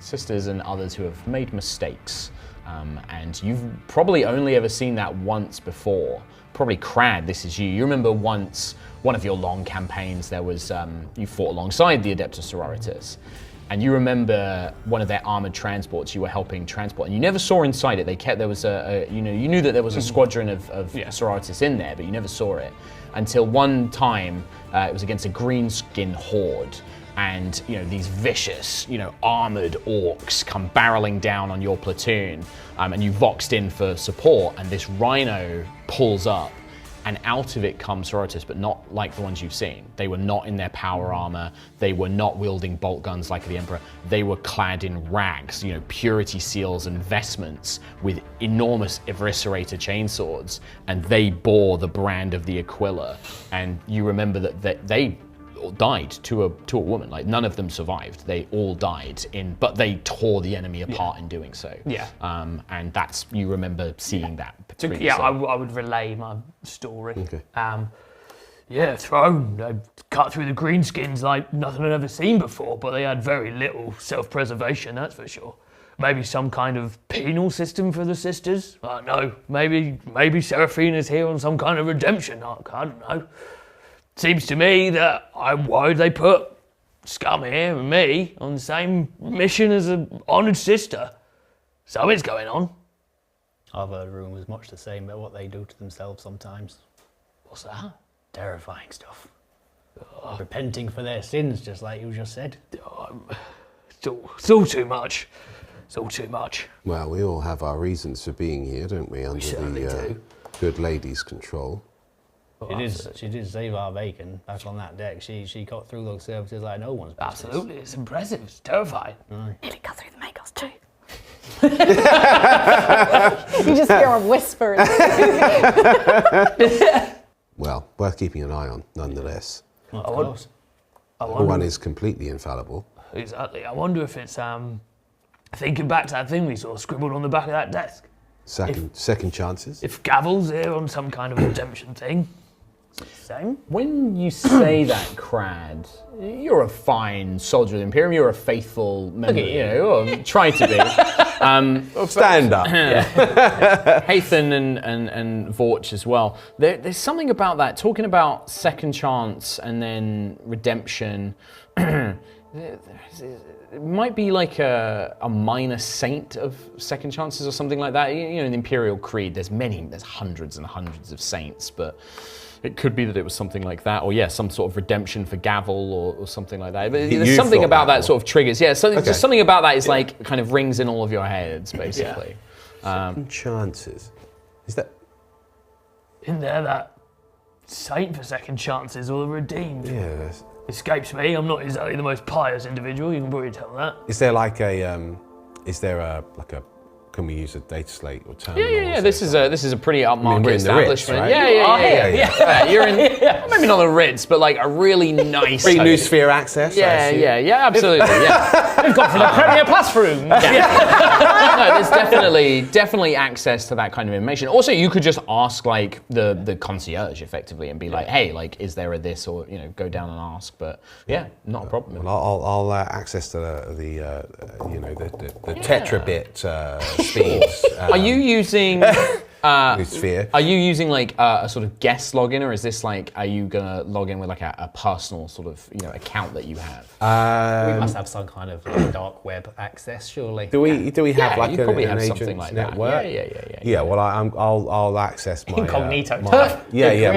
sisters and others who have made mistakes. And you've probably only ever seen that once before. Probably Kradd, this is you. You remember once, one of your long campaigns, there was, you fought alongside the Adeptus Sororitas. And you remember one of their armored transports you were helping transport, and you never saw inside it. There was you knew that there was a squadron of Sororitas in there, but you never saw it until one time it was against a greenskin horde, and these vicious, armored orcs come barreling down on your platoon, and you voxed in for support, and this rhino pulls up. And out of it comes Sororitas, but not like the ones you've seen. They were not in their power armor. They were not wielding bolt guns like the Emperor. They were clad in rags, purity seals and vestments with enormous eviscerator chainswords. And they bore the brand of the Aquila. And you remember that they died to a woman. Like, none of them survived. They all died but they tore the enemy apart in doing so. Yeah. And that's, you remember seeing that. Yeah, I would relay my story. Okay. Thrown. They cut through the greenskins like nothing I'd ever seen before, but they had very little self-preservation, that's for sure. Maybe some kind of penal system for the sisters? I don't know. Maybe Seraphina's here on some kind of redemption arc. I don't know. Seems to me that I'm worried they put Scum here and me on the same mission as an honoured sister. Something's going on. I've heard rumours much the same about what they do to themselves sometimes. What's that? Terrifying stuff. Repenting for their sins, just like you just said. It's all too much. It's all too much. Well, we all have our reasons for being here, don't we? Under certainly the do. good lady's control. She did save our bacon back on that deck. She got through those services like no one's business. Absolutely, it's impressive. It's terrifying. Nearly cut through the makers too. You just hear a whisper. Well, worth keeping an eye on, nonetheless. Of course. I No wonder, one is completely infallible. exactly. I wonder if it's thinking back to that thing we saw scribbled on the back of that desk. Second chances. If Gavel's here on some kind of redemption thing, it's the same. When you say that, Kradd, you're a fine soldier of the Imperium. You're a faithful member, or try to be. Stand up. Haythan and Vorch as well. There's something about that, talking about second chance and then redemption. It might be like a minor saint of second chances or something like that. In the Imperial Creed, there's hundreds and hundreds of saints, but it could be that it was something like that, or some sort of redemption for Gavel or something like that. But there's something about that sort of triggers. Yeah, so just something about that is like kind of rings in all of your heads, basically. Second chances. Is that? In there, that saint for second chances or the redeemed. Yeah. Escapes me. I'm not exactly the most pious individual. You can probably tell that. Is there like a? Can we use a data slate or terminal? Yeah. This is a pretty upmarket we're in the Ritz, establishment. right? Yeah. You're in, maybe not the Ritz, but like a really nice. Free new sphere access. Yeah, absolutely. Yeah. We've got for the Premier Plus room. No, there's definitely access to that kind of information. Also, you could just ask like the concierge effectively and be like, hey, like, is there a this, or go down and ask. But not a problem. Well, I'll access to the tetrabit speeds. Are you using? Sphere. Are you using like a sort of guest login, or is this like, are you gonna log in with like a personal sort of account that you have? We must have some kind of dark web access, surely. Do we have like you probably an have agent's something like network? that. Yeah. Well, I'll access my Incognito. my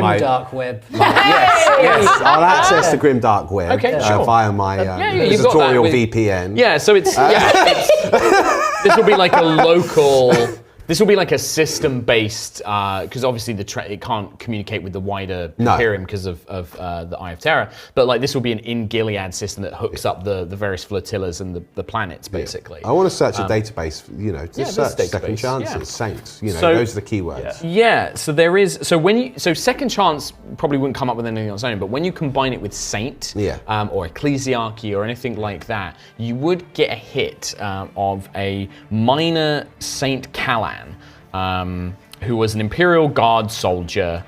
my dark web. yes. I'll access the grim dark web via my Inquisitorial VPN. Yeah, so it's this will be like a local. This will be like a system-based, because obviously it can't communicate with the wider Imperium because of the Eye of Terror. But like this will be an in-Gilead system that hooks up the various flotillas and the planets, basically. I want to search a database, to search second chances, saints. Those are the keywords. Yeah. So there is. So second chance probably wouldn't come up with anything on its own. But when you combine it with saint, or ecclesiarchy or anything like that, you would get a hit of a minor Saint Callan. Who was an Imperial Guard soldier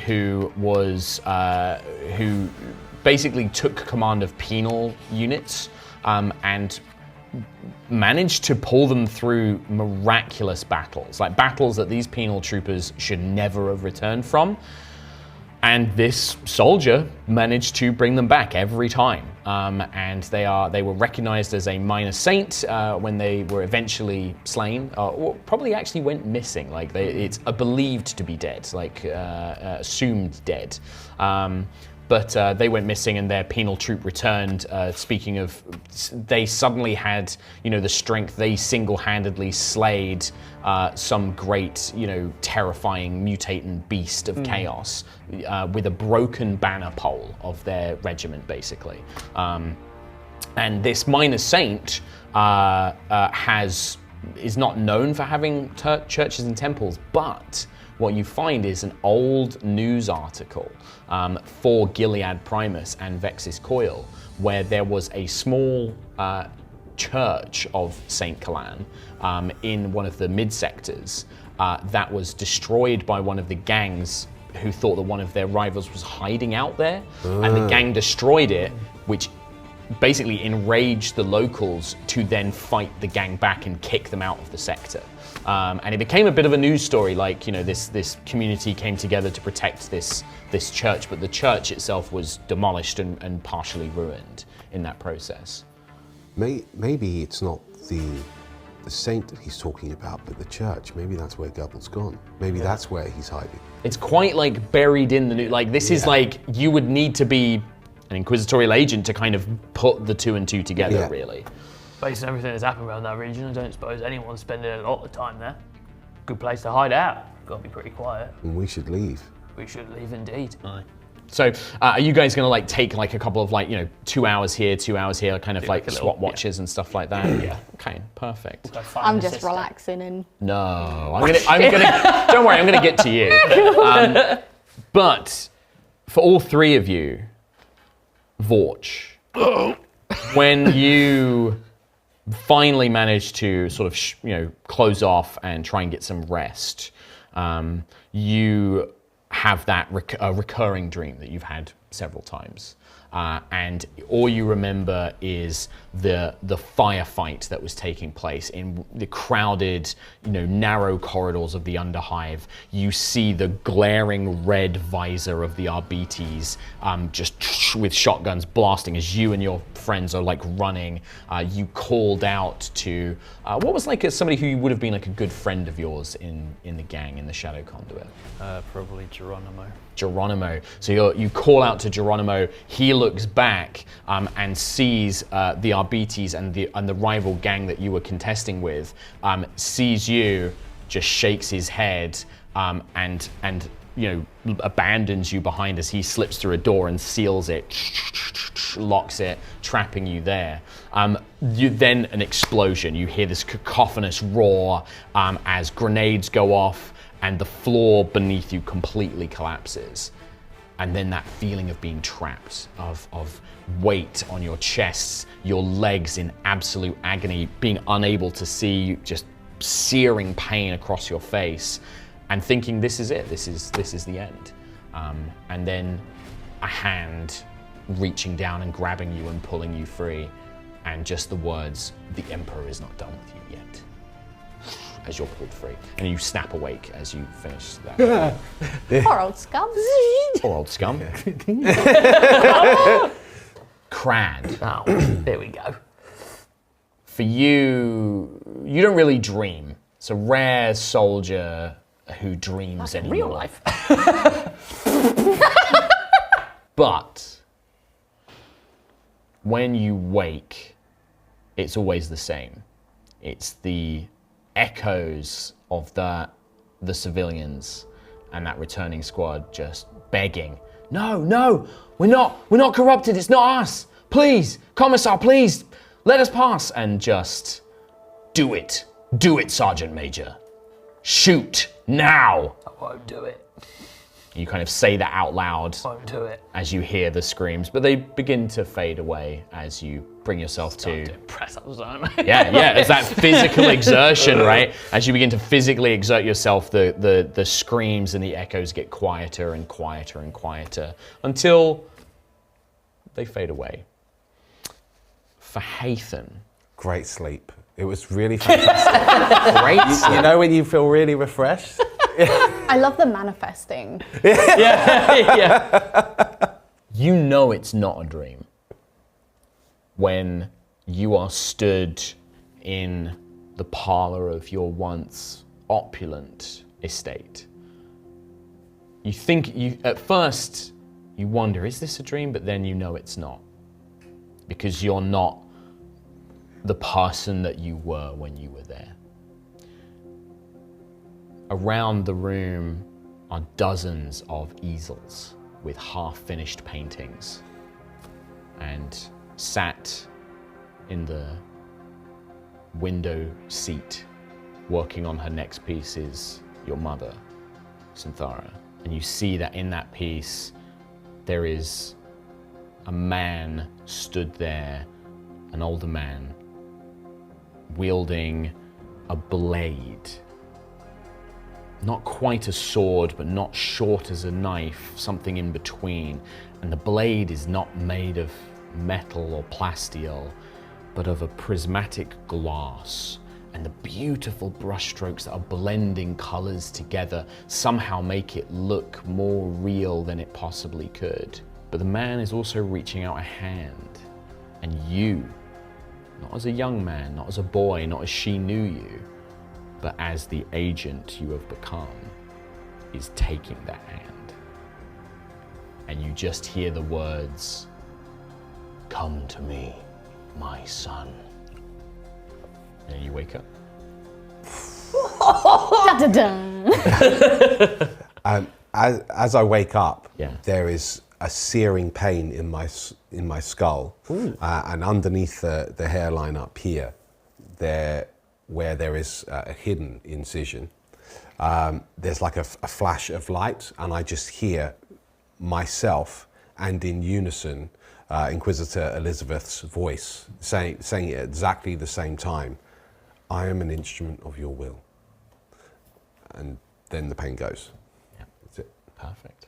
who basically took command of penal units and managed to pull them through miraculous battles, like battles that these penal troopers should never have returned from. And this soldier managed to bring them back every time. And they were recognized as a minor saint when they were eventually slain, or probably actually went missing. Like it's believed to be dead, like assumed dead. But they went missing and their penal troop returned. Speaking of, they suddenly had, the strength. They single-handedly slayed some great, terrifying mutatant beast of chaos with a broken banner pole of their regiment, basically. And this minor saint is not known for having churches and temples, but what you find is an old news article for Gilead Primus and Vexis Coil, where there was a small church of Saint Kalan in one of the mid-sectors that was destroyed by one of the gangs who thought that one of their rivals was hiding out there, and the gang destroyed it, which basically enraged the locals to then fight the gang back and kick them out of the sector. And it became a bit of a news story, like, this community came together to protect this church, but the church itself was demolished and partially ruined in that process. Maybe it's not the saint that he's talking about, but the church. Maybe that's where Gubble's gone. Maybe that's where he's hiding. It's quite like buried in the news. Like this is like, you would need to be an Inquisitorial agent to kind of put the two and two together, really. Based on everything that's happened around that region, I don't suppose anyone's spending a lot of time there. Good place to hide out. Got to be pretty quiet. And we should leave. We should leave indeed. Aye. So, are you guys going to take a couple of 2 hours here, 2 hours here, kind of swap watches and stuff like that? Yeah. Okay, perfect. I'm just relaxing and. No, I'm gonna. Don't worry, I'm gonna get to you. But for all three of you, Vorch, when you finally manage to sort of close off and try and get some rest, you have that recurring dream that you've had several times, and all you remember is the firefight that was taking place in the crowded, narrow corridors of the Underhive. You see the glaring red visor of the Arbites just with shotguns blasting as you and your friends are running. You called out to what was somebody who would have been a good friend of yours in the gang in the Shadow Conduit. Probably Geronimo. Geronimo. So you call out to Geronimo. He looks back and sees the Arbites and the rival gang that you were contesting with. Sees you, just shakes his head, and abandons you behind as he slips through a door and seals it, locks it, trapping you there. Then an explosion. You hear this cacophonous roar as grenades go off and the floor beneath you completely collapses. And then that feeling of being trapped, of weight on your chests, your legs in absolute agony, being unable to see, just searing pain across your face, and thinking this is it, this is the end. And then a hand reaching down and grabbing you and pulling you free, and just the words, "The Emperor is not done with you yet," as you're pulled free. And you snap awake as you finish that. Poor old scum. Poor old scum. Kradd. Oh, there we go. For you don't really dream. It's a rare soldier who dreams anymore. Real life. But when you wake, it's always the same. It's the echoes of the civilians and that returning squad just begging, no, we're not corrupted, it's not us. Please, Commissar, please, let us pass. And just do it, Sergeant Major. Shoot now. I won't do it. You kind of say that out loud Won't do it. as you hear the screams, but they begin to fade away as you bring yourself to Press up zone. yeah, it's that physical exertion, right? As you begin to physically exert yourself, the screams and the echoes get quieter and quieter and quieter until they fade away. For Haythan, great sleep. It was really fantastic. Great sleep. You know when you feel really refreshed? I love the manifesting. You know it's not a dream when you are stood in the parlour of your once opulent estate. You think, at first, you wonder, is this a dream? But then you know it's not. Because you're not the person that you were when you were there. Around the room are dozens of easels with half-finished paintings. And sat in the window seat, working on her next piece, is your mother, Synthara. And you see that in that piece, there is a man stood there, an older man, wielding a blade. Not quite a sword, but not short as a knife, something in between. And the blade is not made of metal or plasteel, but of a prismatic glass. And the beautiful brushstrokes that are blending colors together somehow make it look more real than it possibly could. But the man is also reaching out a hand, and you, not as a young man, not as a boy, not as she knew you, but as the agent you have become, is taking that hand. And you just hear the words, "Come to me, my son." And you wake up. As I wake up, Yeah. there is a searing pain in my skull, and underneath the hairline up here, where there is a hidden incision, there's like a flash of light, and I just hear myself, and in unison, Inquisitor Elizabeth's voice saying it at exactly the same time, "I am an instrument of your will." And then the pain goes. Yeah. That's it. Perfect.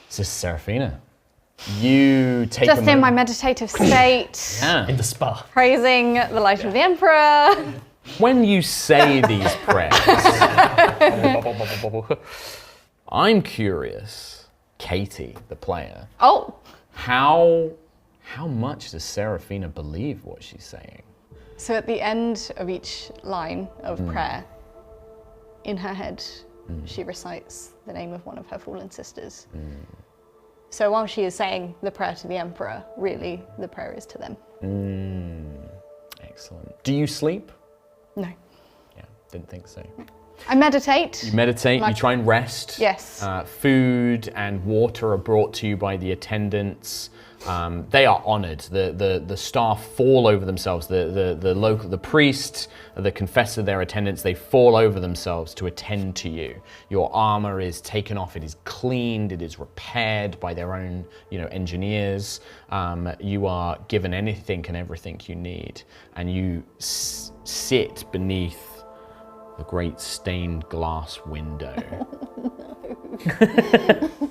Sister Seraphina, you take Just in my meditative state, In the spa. praising the light of the Emperor. When you say these prayers, I'm curious, Katie, the player, Oh, how much does Seraphina believe what she's saying? so at the end of each line of prayer, in her head, she recites the name of one of her fallen sisters. So while she is saying the prayer to the Emperor, really the prayer is to them. Excellent. Do you sleep? No. Yeah, didn't think so. I meditate. You meditate, you Like- try and rest. Yes. Food and water are brought to you by the attendants. They are honoured. The staff fall over themselves. The priest, the confessor, their attendants, they fall over themselves to attend to you. Your armour is taken off. It is cleaned. It is repaired by their own, engineers. You are given anything and everything you need, and you sit beneath a great stained glass window.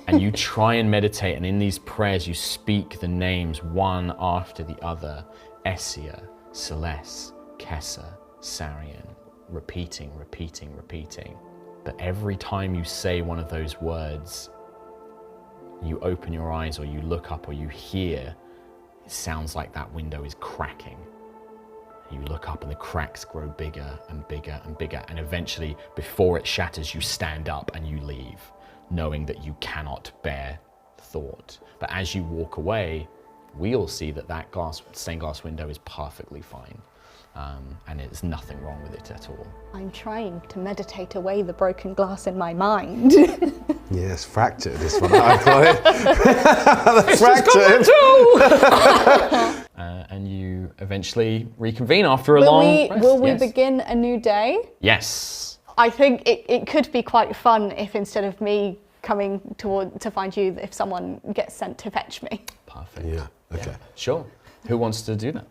And you try and meditate, and in these prayers you speak the names one after the other: Essia, Celeste, Kessa, Sarian, repeating. But every time you say one of those words, you open your eyes or you look up or you hear, it sounds like that window is cracking. You look up and the cracks grow bigger and bigger and bigger, and eventually, before it shatters, you stand up and you leave, knowing that you cannot bear thought. But as you walk away, we all see that stained glass window is perfectly fine, and there's nothing wrong with it at all. I'm trying to meditate away the broken glass in my mind. Yes, fractured is what I call it. Fractured. And you eventually reconvene after a long rest. Will we Yes. begin a new day? Yes. I think it could be quite fun if instead of me coming to find you, if someone gets sent to fetch me. Perfect. Yeah, okay. Sure. Who wants to do that?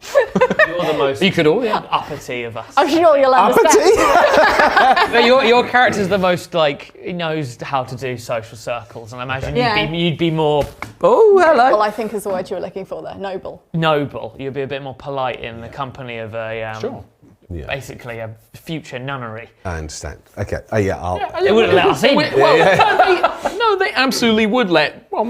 You're the most You could all, yeah. uppity of us. I'm sure you'll understand. No, your character's the most he knows how to do social circles, and I imagine you'd be more. Oh, hello. Well, I think is the word you were looking for there. Noble. Noble. You'd be a bit more polite in the company of a Sure. Yeah. basically a future nunnery. I understand. Okay. Oh yeah. They wouldn't let us in. No, they absolutely would let. Well,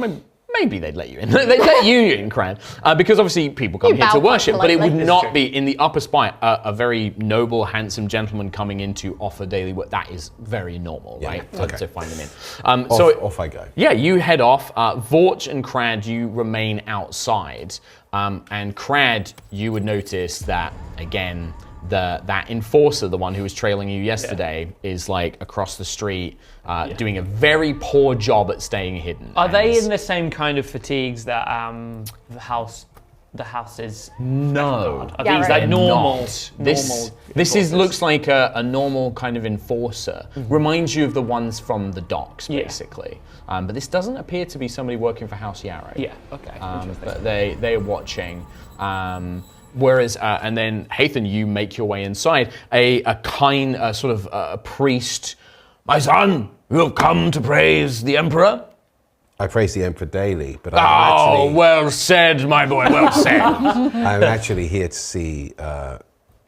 maybe they'd let you in. They'd let you in, Kradd, because obviously people come You here bow to quite worship. But it would politely. not be in the upper spire a very noble, handsome gentleman coming in to offer daily work. That is very normal, right? Okay. To find them in. Off I go. Yeah, you head off. Vorch and Kradd, you remain outside. And Kradd, you would notice that, again, that enforcer, the one who was trailing you yesterday, is like across the street, doing a very poor job at staying hidden. Are they in the same kind of fatigues that the house is? No. Are Yeah, these right. like normal? This enforcers? looks like a normal kind of enforcer. Reminds you of the ones from the docks, basically. But this doesn't appear to be somebody working for House Yarrow. Yeah. Okay. But they're watching. Whereas, and then Haythan, you make your way inside. A priest. My son, you have come to praise the Emperor? I praise the Emperor daily, but Well said, my boy, well said. I'm actually here to see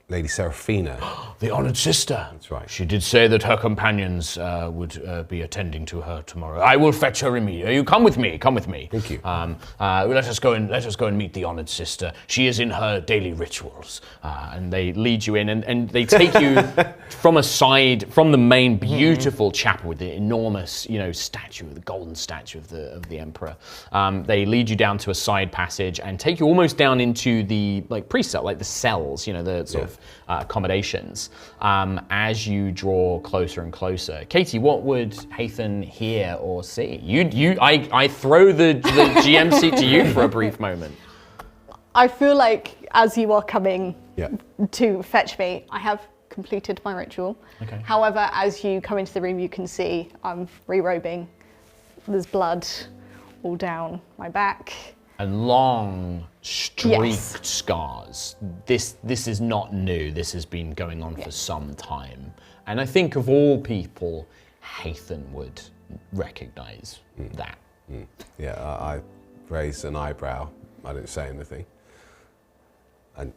Lady Seraphina. The honoured sister. That's right. She did say that her companions would be attending to her tomorrow. I will fetch her immediately. You come with me. Come with me. Thank you. Let us go and meet the honoured sister. She is in her daily rituals, and they lead you in, and they take you from the main beautiful chapel with the enormous, statue, the golden statue of the emperor. They lead you down to a side passage and take you almost down into the priest cell, the cells, the sort of accommodations. As you draw closer and closer, Katie, what would Haythan hear or see? I throw the GM seat to you for a brief moment. I feel like as you are coming Yeah. to fetch me, I have completed my ritual. Okay. However, as you come into the room, you can see I'm re-robing. There's blood all down my back. And long streaked scars. This is not new. This has been going on for some time. And I think of all people, Haythan would recognize that. Yeah, I raised an eyebrow. I didn't say anything. And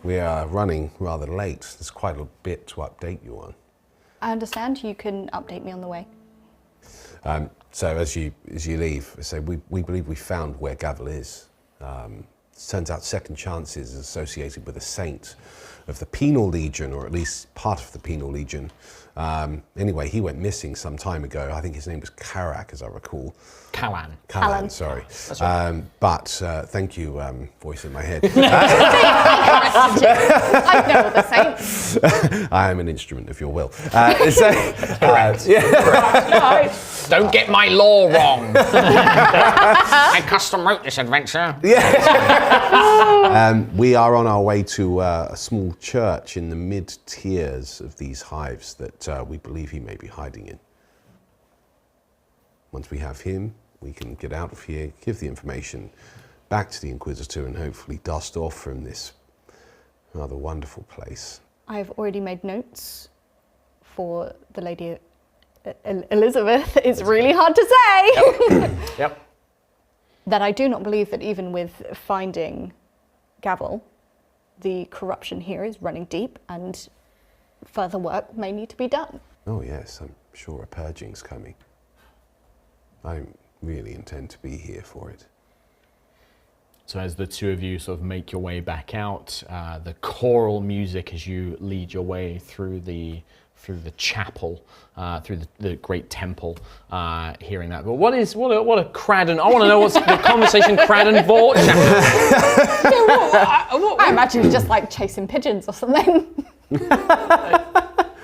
we are running rather late. There's quite a bit to update you on. I understand. You can update me on the way. So as you leave, I say we believe we found where Gavel is. Turns out Second Chance is associated with a saint of the Penal Legion, or at least part of the Penal Legion. Anyway, he went missing some time ago. I think his name was Karak, as I recall. Callan. Callan, sorry. But thank you, voice in my head. I know the saints. I am an instrument of your will. Correct. Don't get my law wrong. I custom wrote this adventure. We are on our way to a small church in the mid-tiers of these hives that we believe he may be hiding in. Once we have him, we can get out of here, give the information back to the Inquisitor, and hopefully dust off from this rather wonderful place. I've already made notes for the Lady Elizabeth. It's really hard to say. Yep. That I do not believe that even with finding Gavel, the corruption here is running deep and further work may need to be done. Oh yes, I'm sure a purging's coming. I don't really intend to be here for it. So as the two of you sort of make your way back out, the choral music as you lead your way through the chapel, through the great temple, hearing that. But what a Kradd and I want to know what's the conversation Kradd and Vorch. I imagine it's just like chasing pigeons or something.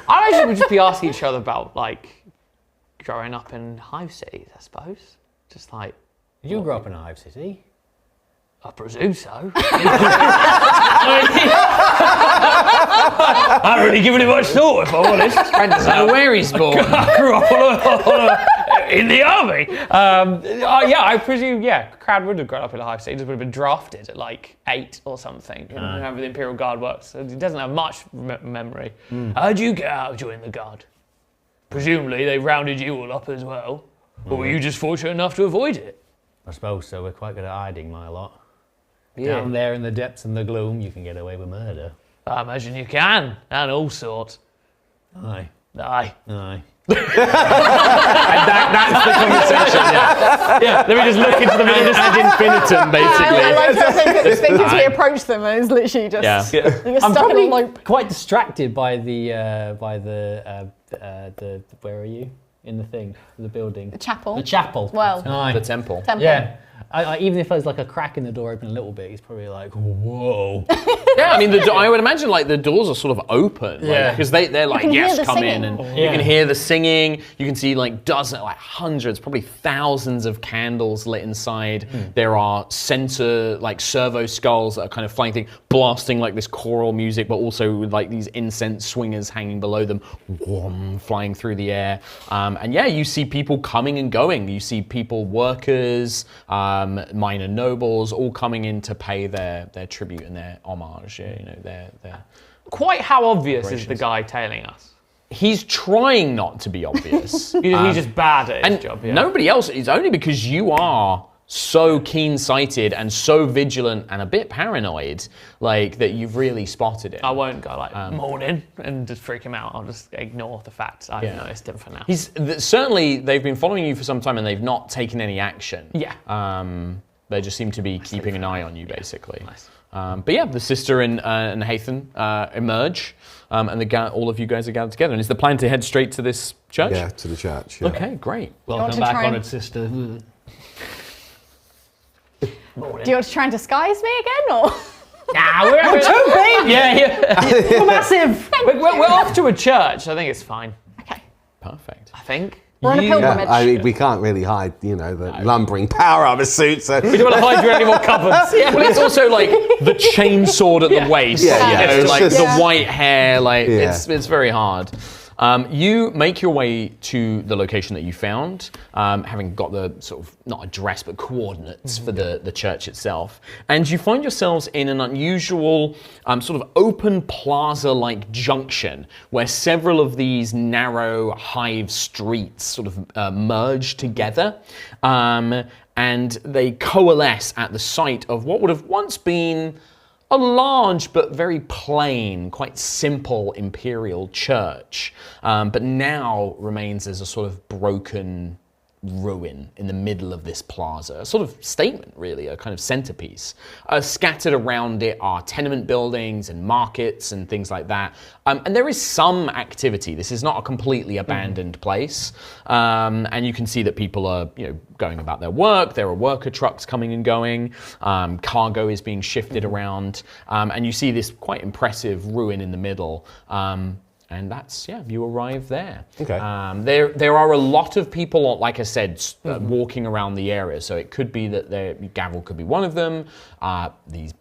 I imagine we'd just be asking each other about growing up in hive cities, I suppose. Just like, Did you grow up in a hive city? I presume so. I haven't really given it much thought, if I'm honest. Kradd doesn't know where he's born. I grew up in the army. I presume, Kradd would have grown up in a hive state. He just would have been drafted at like 8 or something. You know how the Imperial Guard works. So he doesn't have much memory. How'd you get out of joining the Guard? Presumably they rounded you all up as well. Or were you just fortunate enough to avoid it? I suppose so. We're quite good at hiding, my lot. Yeah. Down there in the depths and the gloom, you can get away with murder. I imagine you can, and all sorts. Aye. Aye. Aye. That's the conversation. Yeah, let me just look into the middle Ad infinitum, basically. I like to think as we approach them, and it's literally just you're I'm stuck in a probably loop. quite distracted by the where are you? In the thing, the building. The chapel. The chapel. Well, Aye. The temple. Yeah. Even if there's like a crack in the door open a little bit, he's probably like, whoa. Yeah, I mean, I would imagine like the doors are sort of open, because they're like, can hear yes, the come singing. in, and you can hear the singing. You can see like hundreds, probably thousands of candles lit inside. There are servo skulls that are kind of flying thing, blasting like this choral music, but also with like these incense swingers hanging below them, flying through the air. And you see people coming and going. You see people, workers, minor nobles, all coming in to pay their tribute and their homage. Their Quite how obvious is the guy tailing us? He's trying not to be obvious. He's just bad at his job. Yeah. Nobody else is, only because you are so keen-sighted and so vigilant and a bit paranoid, like that you've really spotted him. I won't go like morning and just freak him out. I'll just ignore the fact I've noticed him for now. Certainly, they've been following you for some time and they've not taken any action. Yeah. They just seem to be keeping an eye on you, basically. Nice. The sister and Haythan emerge, and all of you guys are gathered together. And is the plan to head straight to this church? Yeah, to the church. Yeah. Okay, great. Welcome back, honoured sister. do you want to try and disguise me again, or? Nah, we're too big. Yeah. We're massive. We're off to a church. I think it's fine. Okay. Perfect. I think. We're on a pilgrimage. I mean, we can't really hide, the lumbering power of a suit. So We don't want to hide you any more cupboards. Well, it's also like the chain sword at the waist. It's like just- the white hair. Like Yeah. it's very hard. You make your way to the location that you found, having got the sort of, not address, but coordinates for the church itself. And you find yourselves in an unusual sort of open plaza-like junction where several of these narrow hive streets sort of merge together. And they coalesce at the site of what would have once been a large but very plain, quite simple imperial church, but now remains as a sort of broken ruin in the middle of this plaza. A sort of statement, really, a kind of centerpiece. Scattered around it are tenement buildings and markets and things like that. And there is some activity. This is not a completely abandoned place. And you can see that people are, going about their work. There are worker trucks coming and going. Cargo is being shifted around. And you see this quite impressive ruin in the middle. And that's, you arrive there. Okay. There are a lot of people, like I said, walking around the area. So it could be that Gavel could be one of them. These,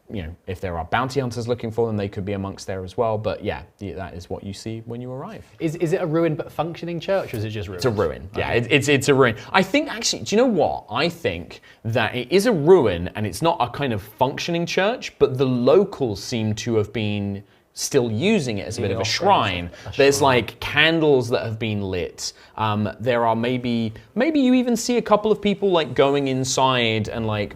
if there are bounty hunters looking for them, they could be amongst there as well. But that is what you see when you arrive. Is it a ruin but functioning church, or is it just ruin? It's a ruin. Yeah, it's a ruin. I think actually, do you know what? I think that it is a ruin and it's not a kind of functioning church, but the locals seem to have been still using it as a bit of a shrine. There's like candles that have been lit. There are maybe you even see a couple of people like going inside and like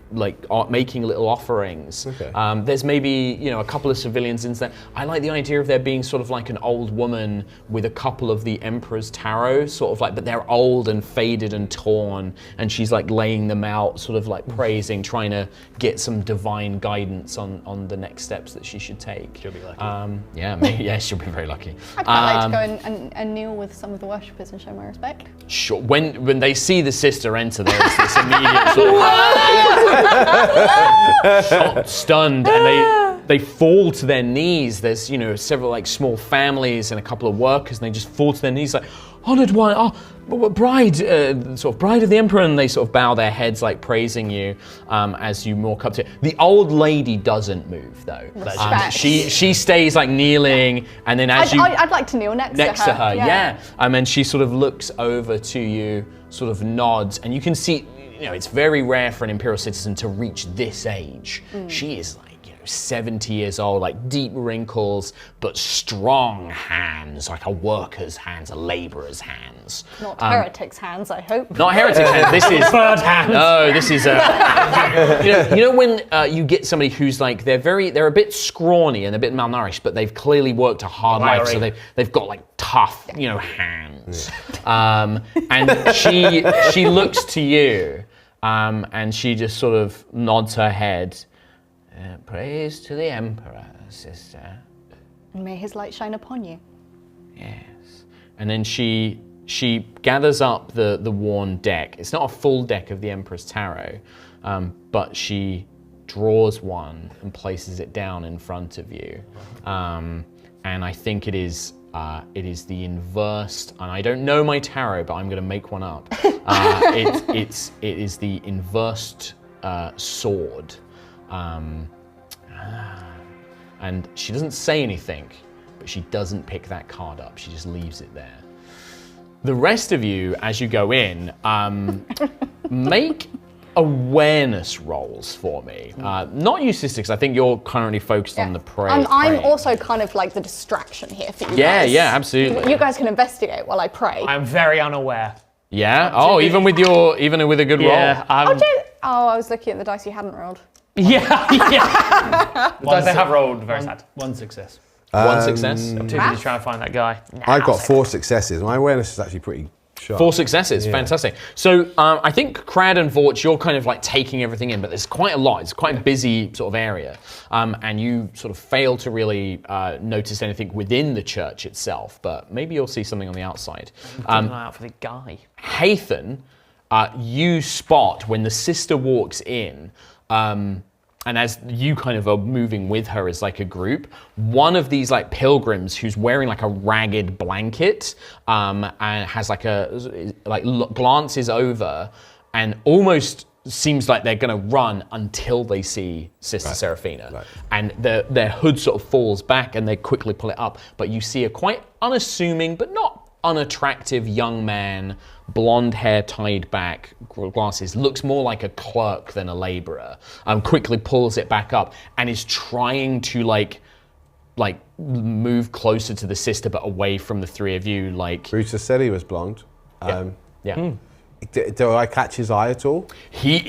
making little offerings. Okay. There's maybe a couple of civilians in there. I like the idea of there being sort of like an old woman with a couple of the Emperor's tarot, sort of like, but they're old and faded and torn, and she's like laying them out, sort of like praising, trying to get some divine guidance on the next steps that she should take. She'll be lucky. She'll be very lucky. I'd quite like to go and kneel with some of the worshippers and show my respect. Sure. When they see the sister enter, there's this immediate sort of shocked, stunned, and they fall to their knees. There's several like small families and a couple of workers, and they just fall to their knees like, honored one, bride, sort of bride of the emperor, and they sort of bow their heads like praising you as you walk up to it. The old lady doesn't move though. Respect. She stays like kneeling, and then as I'd like to kneel next to her, yeah. And she sort of looks over to you, sort of nods, and you can see, it's very rare for an imperial citizen to reach this age. She is like, 70 years old, like deep wrinkles, but strong hands, like a worker's hands, a laborer's hands. Not heretics' hands, I hope. Not heretics' hands. This is Bird hands. No, this is when you get somebody who's like they're a bit scrawny and a bit malnourished, but they've clearly worked a hard life, so they've got like tough, hands. And she looks to you, and she just sort of nods her head. Praise to the Emperor, sister. May his light shine upon you. Yes. And then she gathers up the worn deck. It's not a full deck of the Emperor's Tarot, but she draws one and places it down in front of you. And I think it is the inversed, and I don't know my tarot, but I'm going to make one up. It is the inversed sword. And she doesn't say anything, but she doesn't pick that card up. She just leaves it there. The rest of you, as you go in, make awareness rolls for me. Not you, Sister, because I think you're currently focused on the prey. I'm also kind of like the distraction here for you guys. Yeah, absolutely. You guys can investigate while I pray. I'm very unaware. Yeah? Oh, even with a good roll? I was looking at the dice you hadn't rolled. Yeah. The dice I have rolled very sad. One success. One success? I'm too busy trying to find that guy. I've got 4 successes. My awareness is actually pretty sharp. 4 successes, fantastic. So I think Kradd and Vorch, you're kind of like taking everything in, but there's quite a lot. It's quite a busy sort of area. And you sort of fail to really notice anything within the church itself, but maybe you'll see something on the outside. Keep an eye out for the guy. Haythan, you spot when the sister walks in, and as you kind of are moving with her as like a group, one of these like pilgrims who's wearing like a ragged blanket and has glances over and almost seems like they're going to run until they see Sister Seraphina. Right. And their hood sort of falls back and they quickly pull it up. But you see a quite unassuming but not unattractive young man, blonde hair tied back, glasses, looks more like a clerk than a laborer, quickly pulls it back up and is trying to like move closer to the sister but away from the three of you. Like Brutus said he was blonde. Yeah. Do I catch his eye at all? He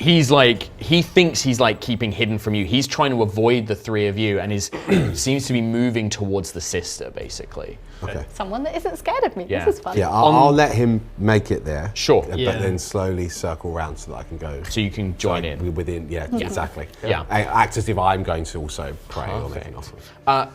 thinks he's like keeping hidden from you. He's trying to avoid the three of you and seems to be moving towards the sister, basically. Okay. Someone that isn't scared of me. Yeah. This is fun. Yeah, I'll let him make it there. Sure. But then slowly circle around so that I can go. So you can join in. Within, exactly. Yeah. Act as if I'm going to also pray or make an offering.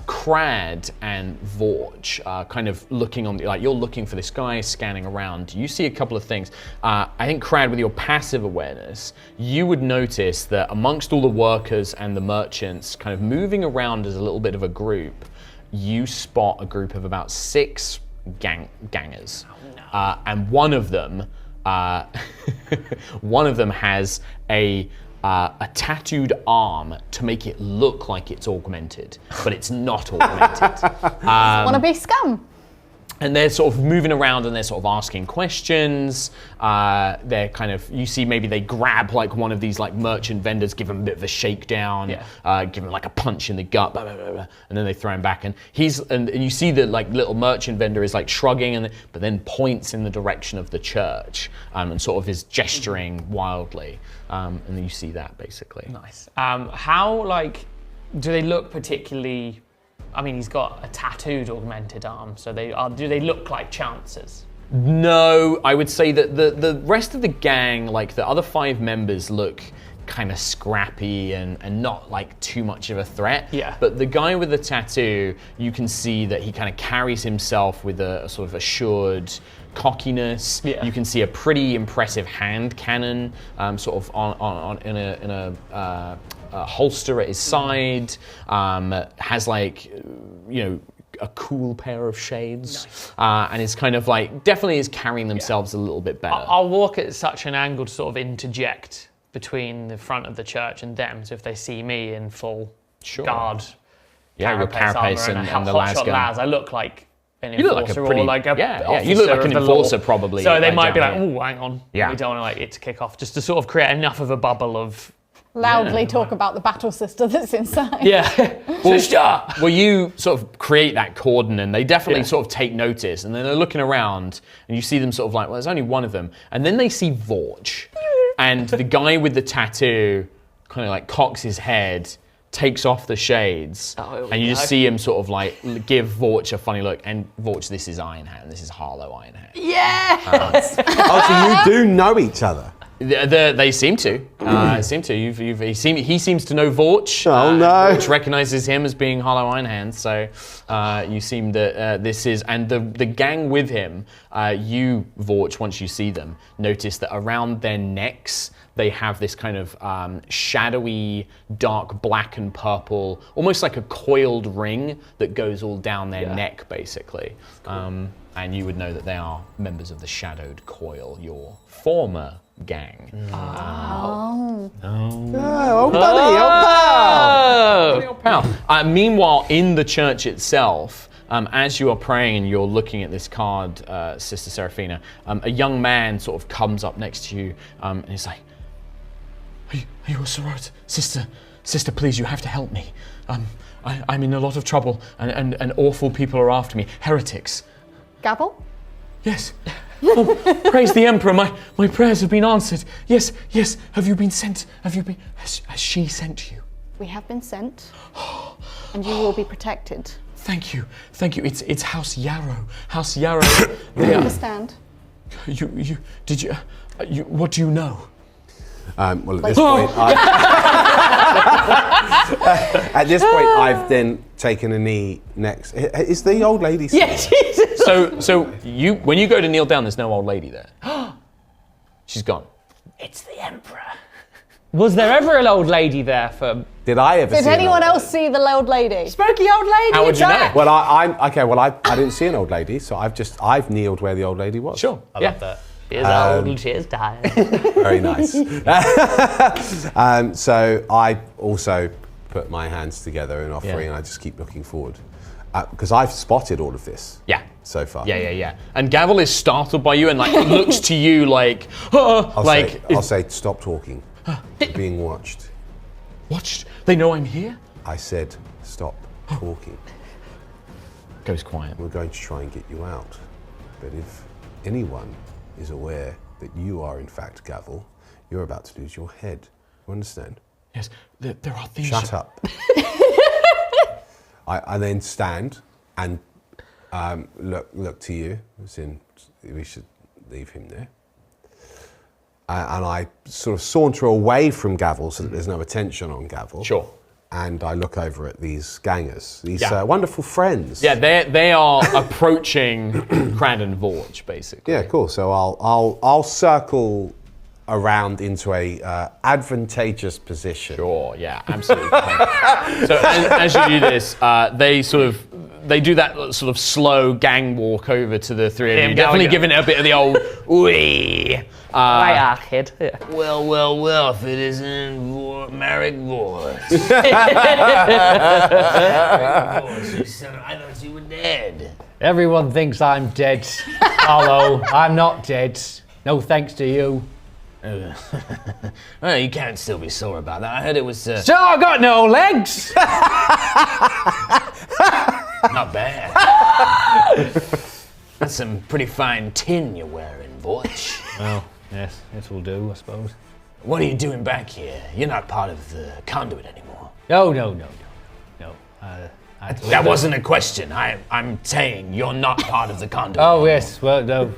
Kradd and Vorch kind of looking on, you're looking for this guy, scanning around. You see a couple of things. I think Kradd, with your passive awareness, you would notice that amongst all the workers and the merchants kind of moving around as a little bit of a group, you spot a group of about 6 gangers. And one of them has a tattooed arm to make it look like it's augmented, but it's not augmented. Wanna be scum? And they're sort of moving around and they're sort of asking questions. They're kind of, you see maybe they grab like one of these like merchant vendors, give him a bit of a shakedown, give him like a punch in the gut, blah, blah, blah, blah, and then they throw him back. And and you see the like little merchant vendor is like shrugging, but then points in the direction of the church and sort of is gesturing wildly. And then you see that basically. Nice. How do they look particularly? I mean, he's got a tattooed augmented arm, so do they look like chancers? No, I would say that the rest of the gang, like the other 5 members, look kind of scrappy and not like too much of a threat. Yeah. But the guy with the tattoo, you can see that he kind of carries himself with a sort of assured cockiness. Yeah. You can see a pretty impressive hand cannon, sort of in a holster at his side. Has a cool pair of shades, and is kind of like definitely is carrying themselves a little bit better. I'll walk at such an angle to sort of interject between the front of the church and them, so if they see me in full guard, your carapace armor and the hotshot lasgun. las, I look like an You look like a enforcer pretty, or like a you look like officer an of the law. enforcer probably. So they like, might be down like, here. oh, hang on, Yeah. we don't want it to kick off, just to sort of create enough of a bubble of Loudly talk about the battle sister that's inside. sister. Well, you sort of create that cordon, and they definitely sort of take notice, and then they're looking around, and you see them sort of like, well, there's only one of them, and then they see Vorch, and the guy with the tattoo kind of like cocks his head, takes off the shades, and you just see him sort of like give Vorch a funny look, and Vorch, this is Ironhand, this is Harlow Ironhand. Yes! Oh, so you do know each other? They seem to. He seems to know Vorch. Oh no! Vorch recognizes him as being Hollow Ironhand, so you seem that this is, and the gang with him. You, Vorch, once you see them, notice that around their necks they have this kind of shadowy, dark black and purple, almost like a coiled ring that goes all down their neck, basically. Cool. And you would know that they are members of the Shadowed Coil, your former gang. Oh, buddy, oh pal. Meanwhile, in the church itself, as you are praying and you're looking at this card, Sister Seraphina, a young man sort of comes up next to you and he's like, Are you a sorority? Sister, please, you have to help me. I'm in a lot of trouble and awful people are after me. Heretics. Gavel? Yes. Oh, praise the Emperor, my prayers have been answered. Yes. Have you been sent? Has she sent you? We have been sent, and you will be protected. Thank you. It's House Yarrow. House Yarrow. I understand. What do you know? Well, at this point, at this point, I've then taken a knee next. Is the old lady? Yes. So when you go to kneel down, there's no old lady there. She's gone. It's the Emperor. Was there ever an old lady there for... Did I ever see Did anyone else see the old lady? Spooky old lady? How would you know? Well, I didn't see an old lady, so I've kneeled where the old lady was. Sure. I love that. She's old and she's tired. Very nice. So I also put my hands together in offering, and I just keep looking forward. Because I've spotted all of this so far. Yeah. And Gavel is startled by you and like looks to you like, I'll say, stop talking. You're being watched. Watched? They know I'm here? I said, stop talking. Goes quiet. We're going to try and get you out. But if anyone is aware that you are in fact Gavel, you're about to lose your head. You understand? Yes, there are things... Shut up. I then stand and look to you, as in we should leave him there. And I sort of saunter away from Gavel so that there's no attention on Gavel. Sure. And I look over at these gangers, these wonderful friends. Yeah, they are approaching Kradd and Vorch, basically. Yeah, cool. So I'll circle around into a advantageous position. Sure, yeah, absolutely. So as you do this, they do that sort of slow gang walk over to the three of you, definitely giving it a bit of the old wee. Right, kid. Yeah. Well, if it isn't Marrick Vorch. I thought you were dead. Everyone thinks I'm dead. Although I'm not dead. No thanks to you. Well, you can't still be sore about that. I heard it was... So I got no legs! Not bad. That's some pretty fine tin you're wearing, Vorch. Well, yes, this will do, I suppose. What are you doing back here? You're not part of the conduit anymore. No. That wasn't a question. I'm saying you're not part of the conduit. Oh anymore. yes, well no.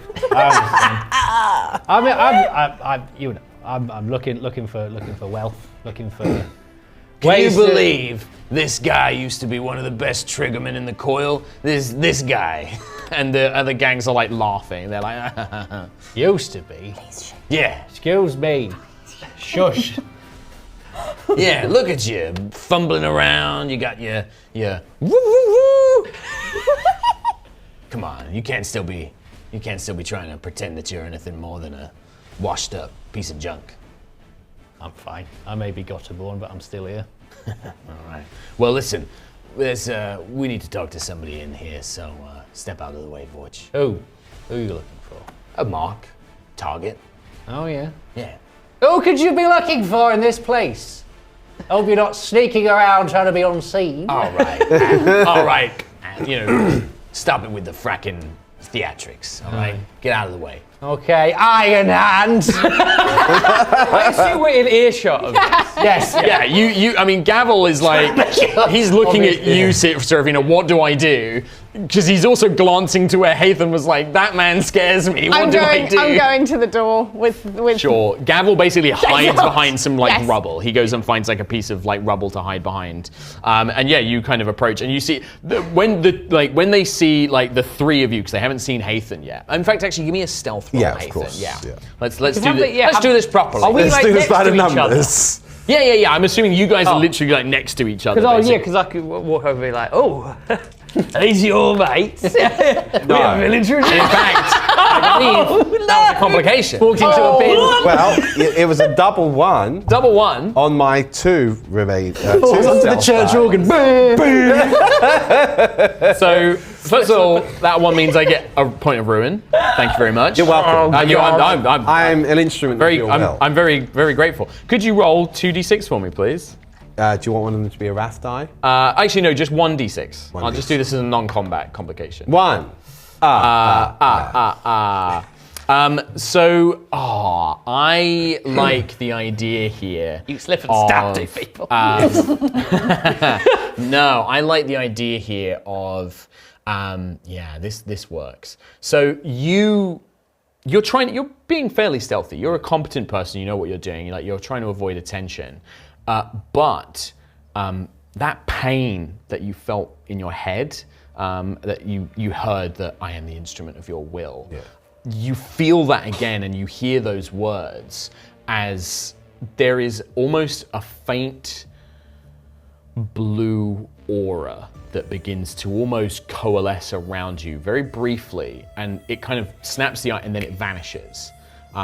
I mean, I'm looking for wealth, looking for. Can you believe this guy used to be one of the best triggermen in the coil? This guy. And the other gangs are like laughing. They're like, Used to be. Yeah. Excuse me. Shush. Yeah, look at you, fumbling around. You got your woo woo woo. Come on, you can't still be trying to pretend that you're anything more than a washed up piece of junk. I'm fine. I may be Gotterborn, but I'm still here. All right. Well, listen, we need to talk to somebody in here, so step out of the way, Vorch. Who are you looking for? A mark, target. Oh, yeah. Yeah. Who could you be looking for in this place? Hope you're not sneaking around trying to be unseen. All right. All right. Stop it with the fracking theatrics, all right? Get out of the way. Okay, Iron Hand. I assume we're in earshot of this. Yes. Yeah, I mean, Gavel is like, he's looking at you, Seraphina, what do I do? Because he's also glancing to where Haythan was like, that man scares me, what do I do? I'm going to the door with... Sure. Gavel basically hides behind some Yes. rubble. He goes and finds like a piece of rubble to hide behind. And yeah, you kind of approach and you see when they see the three of you, because they haven't seen Haythan yet. In fact, actually, give me a stealth roll, Yeah, of Haythan. course, yeah. Let's do this. Yeah, Let's do this properly. Are we Let's like do this next by the to each other? numbers. Yeah. I'm assuming you guys are literally next to each other. Because I could walk over and be like, oh, are these your mates? We have village In fact, I believe that was a complication. walked into a bin. Well, it was a double one Double one. on my two remain. Onto the church organ. So, first of all, that one means I get a point of ruin. Thank you very much. You're welcome. I'm I'm an instrument very, of your will. I'm very, very grateful. Could you roll 2d6 for me, please? Do you want one of them to be a wrath die? Actually, no, just 1d6. I'll 1d6. just do this as a non-combat complication. One. So, I like the idea here. You slip and stab two people. No, I like the idea here of, this works. So you're being fairly stealthy. You're a competent person. You know what you're doing. You're trying to avoid attention. But that pain that you felt in your head, that you heard that I am the instrument of your will. Yeah. You feel that again, and you hear those words as there is almost a faint blue aura that begins to almost coalesce around you very briefly, and it kind of snaps the eye and then it vanishes. You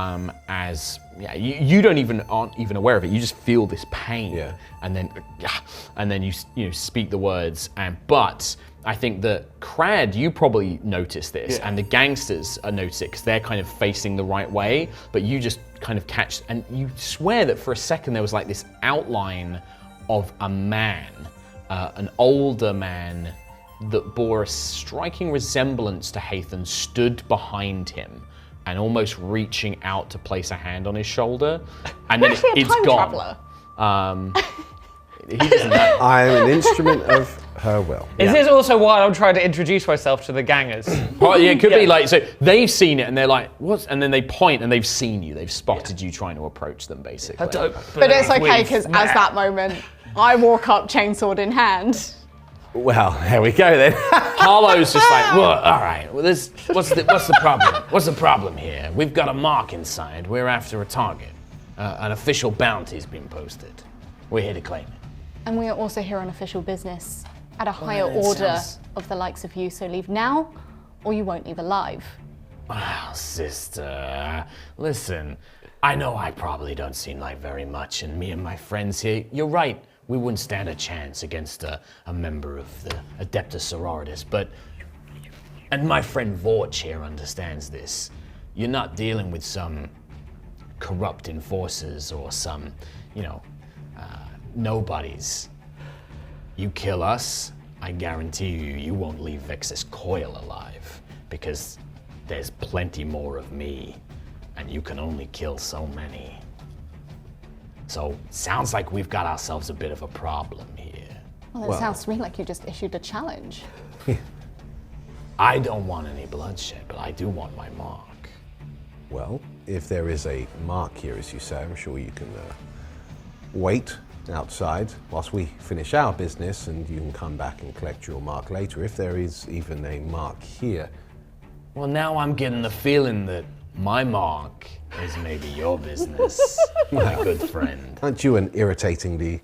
aren't even aware of it. You just feel this pain, and then you speak the words. But I think that Kradd, you probably noticed this, and the gangsters notice it because they're kind of facing the right way. But you just kind of catch, and you swear that for a second there was like this outline of a man, an older man that bore a striking resemblance to Haythan, stood behind him and almost reaching out to place a hand on his shoulder, and then it's time gone. traveler. He doesn't know. I am an instrument of her will. Is this also why I'm trying to introduce myself to the gangers? Oh, yeah, it could be like, so they've seen it and they're like, what? And then they point and they've seen you. They've spotted you trying to approach them, basically. But it's okay, because as that moment, I walk up chainsword in hand. Well, there we go then. Harlow's just like, well, all right. Well, what's the problem? What's the problem here? We've got a mark inside. We're after a target. An official bounty's been posted. We're here to claim it. And we are also here on official business at a higher order of the likes of you, so leave now or you won't leave alive. Well, sister, listen, I know I probably don't seem like very much, and me and my friends here, you're right, we wouldn't stand a chance against a member of the Adeptus Sororitas, and my friend Vorch here understands this. You're not dealing with some corrupt enforcers or some, nobodies. You kill us, I guarantee you won't leave Vexus Coil alive, because there's plenty more of me, and you can only kill so many. So, sounds like we've got ourselves a bit of a problem here. Well, it sounds to me like you just issued a challenge. I don't want any bloodshed, but I do want my mark. Well, if there is a mark here, as you say, I'm sure you can wait outside whilst we finish our business, and you can come back and collect your mark later, if there is even a mark here. Well, now I'm getting the feeling that my mark is maybe your business, my good friend. Aren't you an irritatingly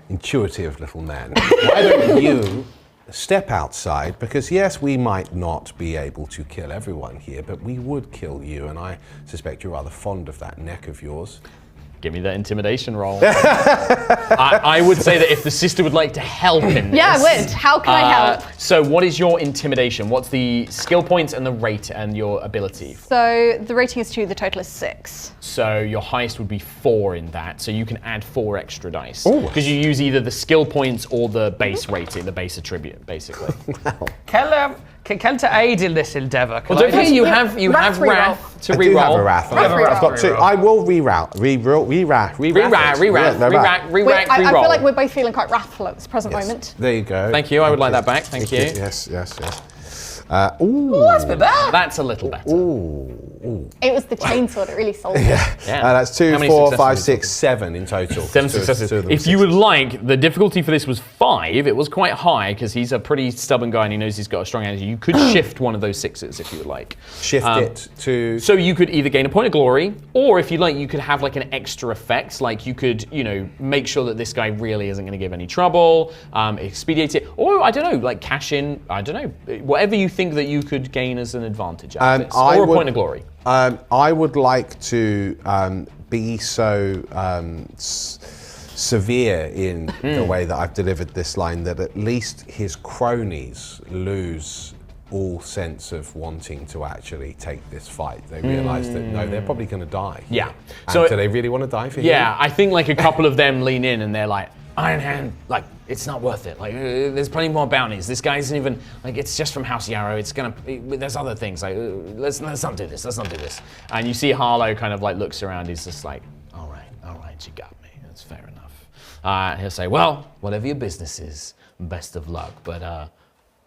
intuitive little man? Why don't you step outside, because yes, we might not be able to kill everyone here, but we would kill you, and I suspect you're rather fond of that neck of yours. Give me that intimidation roll. I would say that if the sister would like to help in this. Yeah, I would. How can I help? So what is your intimidation? What's the skill points and the rate and your ability? So the rating is 2, the total is 6. So your highest would be 4 in that, so you can add 4 extra dice. Ooh. Because you use either the skill points or the base rating, the base attribute, basically. Can to aid in this endeavour. Well, don't forget you have Wrath Wrath to I do have a reroll. wrath. Wrath I've got 2. I will re-rath. Re-rath, I feel like we're both feeling quite wrathful at this present moment. There you go. Thank you, I would like that back, thank you. Yes. Ooh. That's a bit better. That's a little better. Ooh. It was the chainsaw that really sold it. Yeah. That's 2, How many 4, successes 5, is 6, 7 in total. 7 successes. If you would like, the difficulty for this was 5. It was quite high because he's a pretty stubborn guy and he knows he's got a strong energy. You could shift one of those 6s if you would like. Shift it to... So you could either gain a point of glory, or if you like, you could have like an extra effect. Like you could, make sure that this guy really isn't going to give any trouble, expedite it, or I don't know, like cash in. I don't know, whatever you think that you could gain as an advantage out of this, or a point of glory. I would like to be so severe in the way that I've delivered this line that at least his cronies lose all sense of wanting to actually take this fight. They realise that no, they're probably going to die. Yeah. So do they really want to die for him? Yeah, I think like a couple of them lean in and they're like, Iron Hand, like, it's not worth it. Like, there's plenty more bounties. This guy isn't even, like, it's just from House Yarrow. It's gonna, there's other things. Like, let's not do this. Let's not do this. And you see Harlow kind of like looks around. He's just like, all right, you got me. That's fair enough. And he'll say, well, whatever your business is, best of luck. But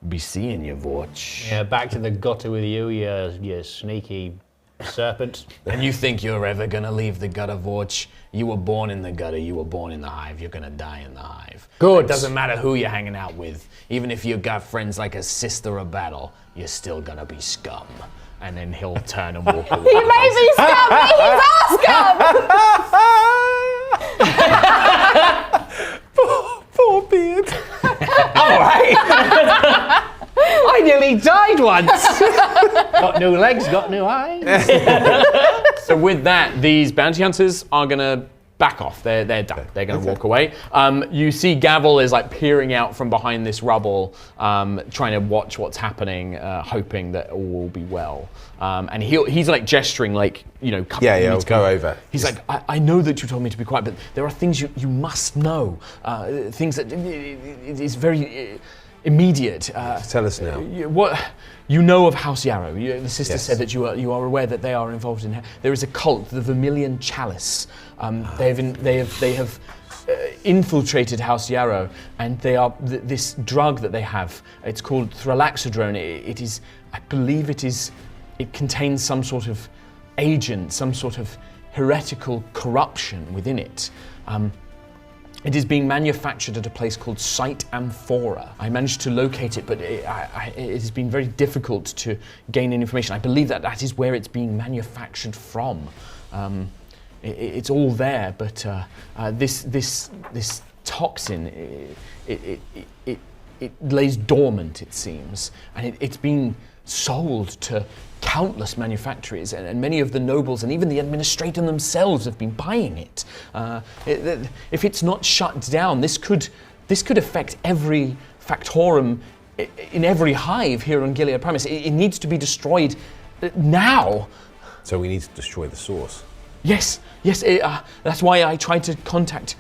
be seeing you, Vorch. Yeah, back to the gutter with you, you sneaky serpent. And you think you're ever gonna leave the gutter, Vorch? You were born in the gutter, you were born in the hive, you're gonna die in the hive. Good. It doesn't matter who you're hanging out with. Even if you've got friends like a sister of battle, you're still gonna be scum. And then he'll turn and walk away. He may be scum, but he's our scum! Poor beard. All right. I nearly died once. Got new legs, got new eyes. So with that, these bounty hunters are gonna back off. They're done. They're gonna walk away. You see Gavel is like peering out from behind this rubble, trying to watch what's happening, hoping that all will be well. And he's like gesturing, like, come Yeah, go over. He's like, I know that you told me to be quiet, but there are things you must know. Things that it is very immediate. Tell us now. What you know of House Yarrow? The sister Yes. said that you are aware that they are involved in. There is a cult, the Vermilion Chalice. They have infiltrated House Yarrow, and they are this drug that they have. It's called thralaxodrone. It is, I believe, it contains some sort of agent, some sort of heretical corruption within it. It is being manufactured at a place called Site Amphora. I managed to locate it, but it has been very difficult to gain any information. I believe that is where it's being manufactured from. It's all there, but this toxin, it lays dormant, it seems, and it's been sold to countless manufactories, and many of the nobles and even the administrator themselves have been buying it. If it's not shut down, this could affect every factorum in every hive here on Gilead Primus. It needs to be destroyed now. So we need to destroy the source. Yes, that's why I tried to contact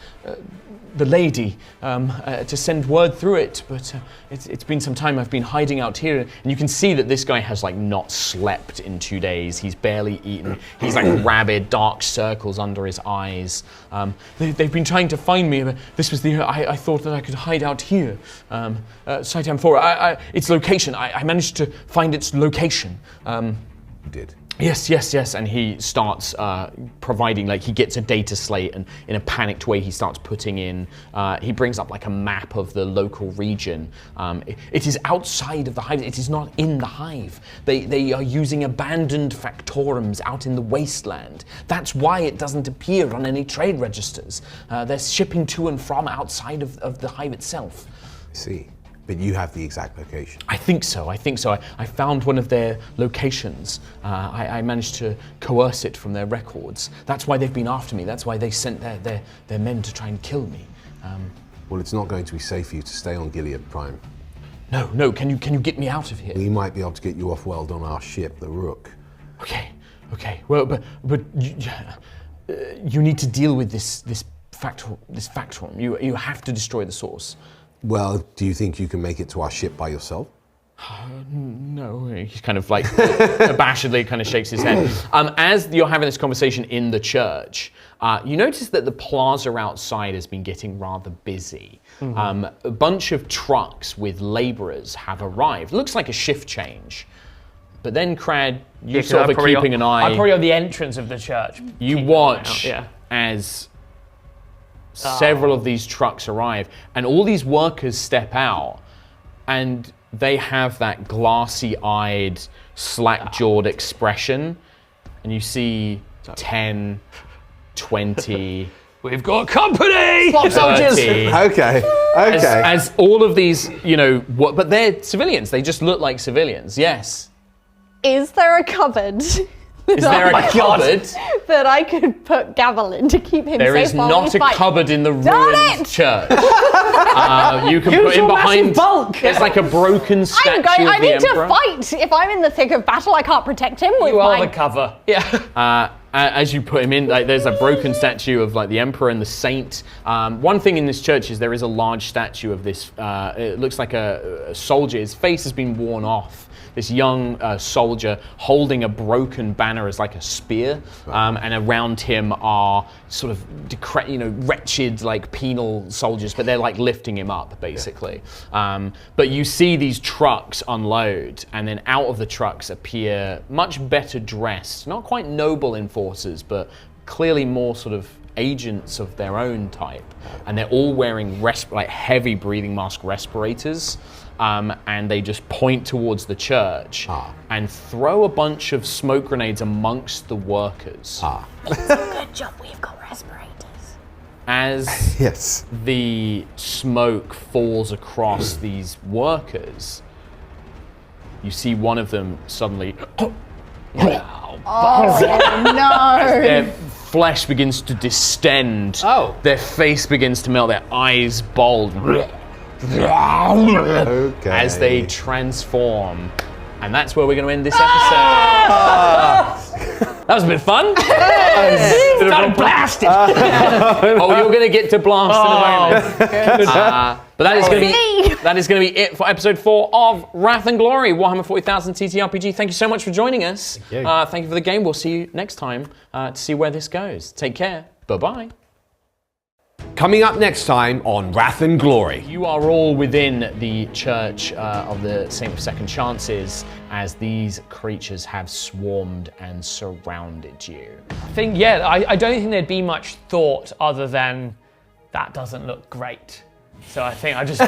the lady to send word through it, but it's been some time. I've been hiding out here, and you can see that this guy has like not slept in 2 days. He's barely eaten. He's like rabid, dark circles under his eyes. They've been trying to find me, but this was I thought that I could hide out here. Site Amphora, its location. I managed to find its location. You did. Yes, and he starts providing, like, he gets a data slate, and in a panicked way he starts putting in, he brings up like a map of the local region. It is outside of the hive, it is not in the hive. They are using abandoned factorums out in the wasteland. That's why it doesn't appear on any trade registers. They're shipping to and from outside of the hive itself. I see. but you have the exact location. I think so. I found one of their locations. I managed to coerce it from their records. That's why they've been after me. That's why they sent their men to try and kill me. Well, it's not going to be safe for you to stay on Gilead Prime. No. Can you get me out of here? We might be able to get you off world on our ship, the Rook. Okay. Well, but you need to deal with this factorum. You have to destroy the source. Well, do you think you can make it to our ship by yourself? No, he's kind of like abashedly kind of shakes his head. As you're having this conversation in the church, you notice that the plaza outside has been getting rather busy. A bunch of trucks with laborers have arrived. Looks like a shift change. But then, Kradd, you sort of are keeping an eye. I'm probably on the entrance of the church. You watch as several of these trucks arrive, and all these workers step out, and they have that glassy-eyed, slack-jawed expression, and you see 10, 20... We've got company! Swap soldiers! Okay. As all of these, but they're civilians. They just look like civilians, yes. Is there a cupboard? Is there a cupboard? That I could put Gavel in to keep him There safe is while not we a fight? cupboard in the Darn ruined it! church. You can put him behind. bulk. There's like a broken statue I of the need emperor. to fight. If I'm in the thick of battle, I can't protect him with You are my... the cover. Yeah. As you put him in, like, there's a broken statue of like the emperor and the saint. One thing in this church is there is a large statue of this. It looks like a soldier. His face has been worn off. This young soldier holding a broken banner as like a spear, and around him are sort of wretched like penal soldiers, but they're like lifting him up basically. But you see these trucks unload, and then out of the trucks appear much better dressed, not quite noble enforcers, but clearly more sort of agents of their own type, and they're all wearing heavy breathing mask respirators. And they just point towards the church and throw a bunch of smoke grenades amongst the workers. It's a good job we've got respirators. As the smoke falls across these workers, you see one of them suddenly... Oh no! Their flesh begins to distend. Their face begins to melt. Their eyes bulge. Okay. As they transform. And that's where we're going to end this episode. That was a bit of fun. Started blasting. Oh, you're going to get to blast in a moment. But that is going to be it for episode 4 of Wrath and Glory, Warhammer 40,000 TTRPG. Thank you so much for joining us. Thank you for the game. We'll see you next time to see where this goes. Take care. Bye-bye. Coming up next time on Wrath and Glory. You are all within the Church of the Saint of Second Chances as these creatures have swarmed and surrounded you. I don't think there'd be much thought other than that doesn't look great. So I think I'll just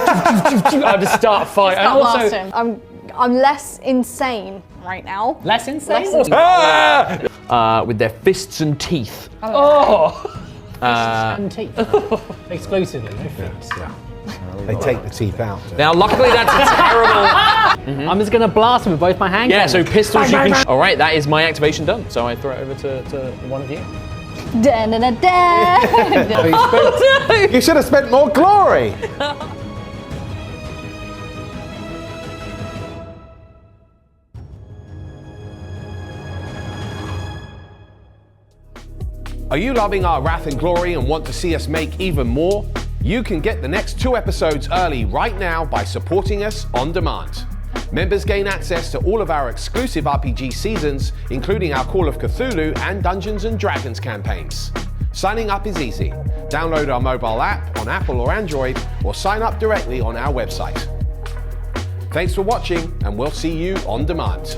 start fighting. Start blasting. I'm less insane right now. Less insane? With their fists and teeth. And teeth. Exclusively, no feet. They take the teeth out. Now, luckily, that's a terrible... I'm just going to blast them with both my hands. Yeah, so pistols you can... All right, that is my activation done. So I throw it over to one of you. You should have spent more glory. Are you loving our Wrath and Glory and want to see us make even more? You can get the next 2 episodes early right now by supporting us on demand. Members gain access to all of our exclusive RPG seasons, including our Call of Cthulhu and Dungeons & Dragons campaigns. Signing up is easy. Download our mobile app on Apple or Android, or sign up directly on our website. Thanks for watching, and we'll see you on demand.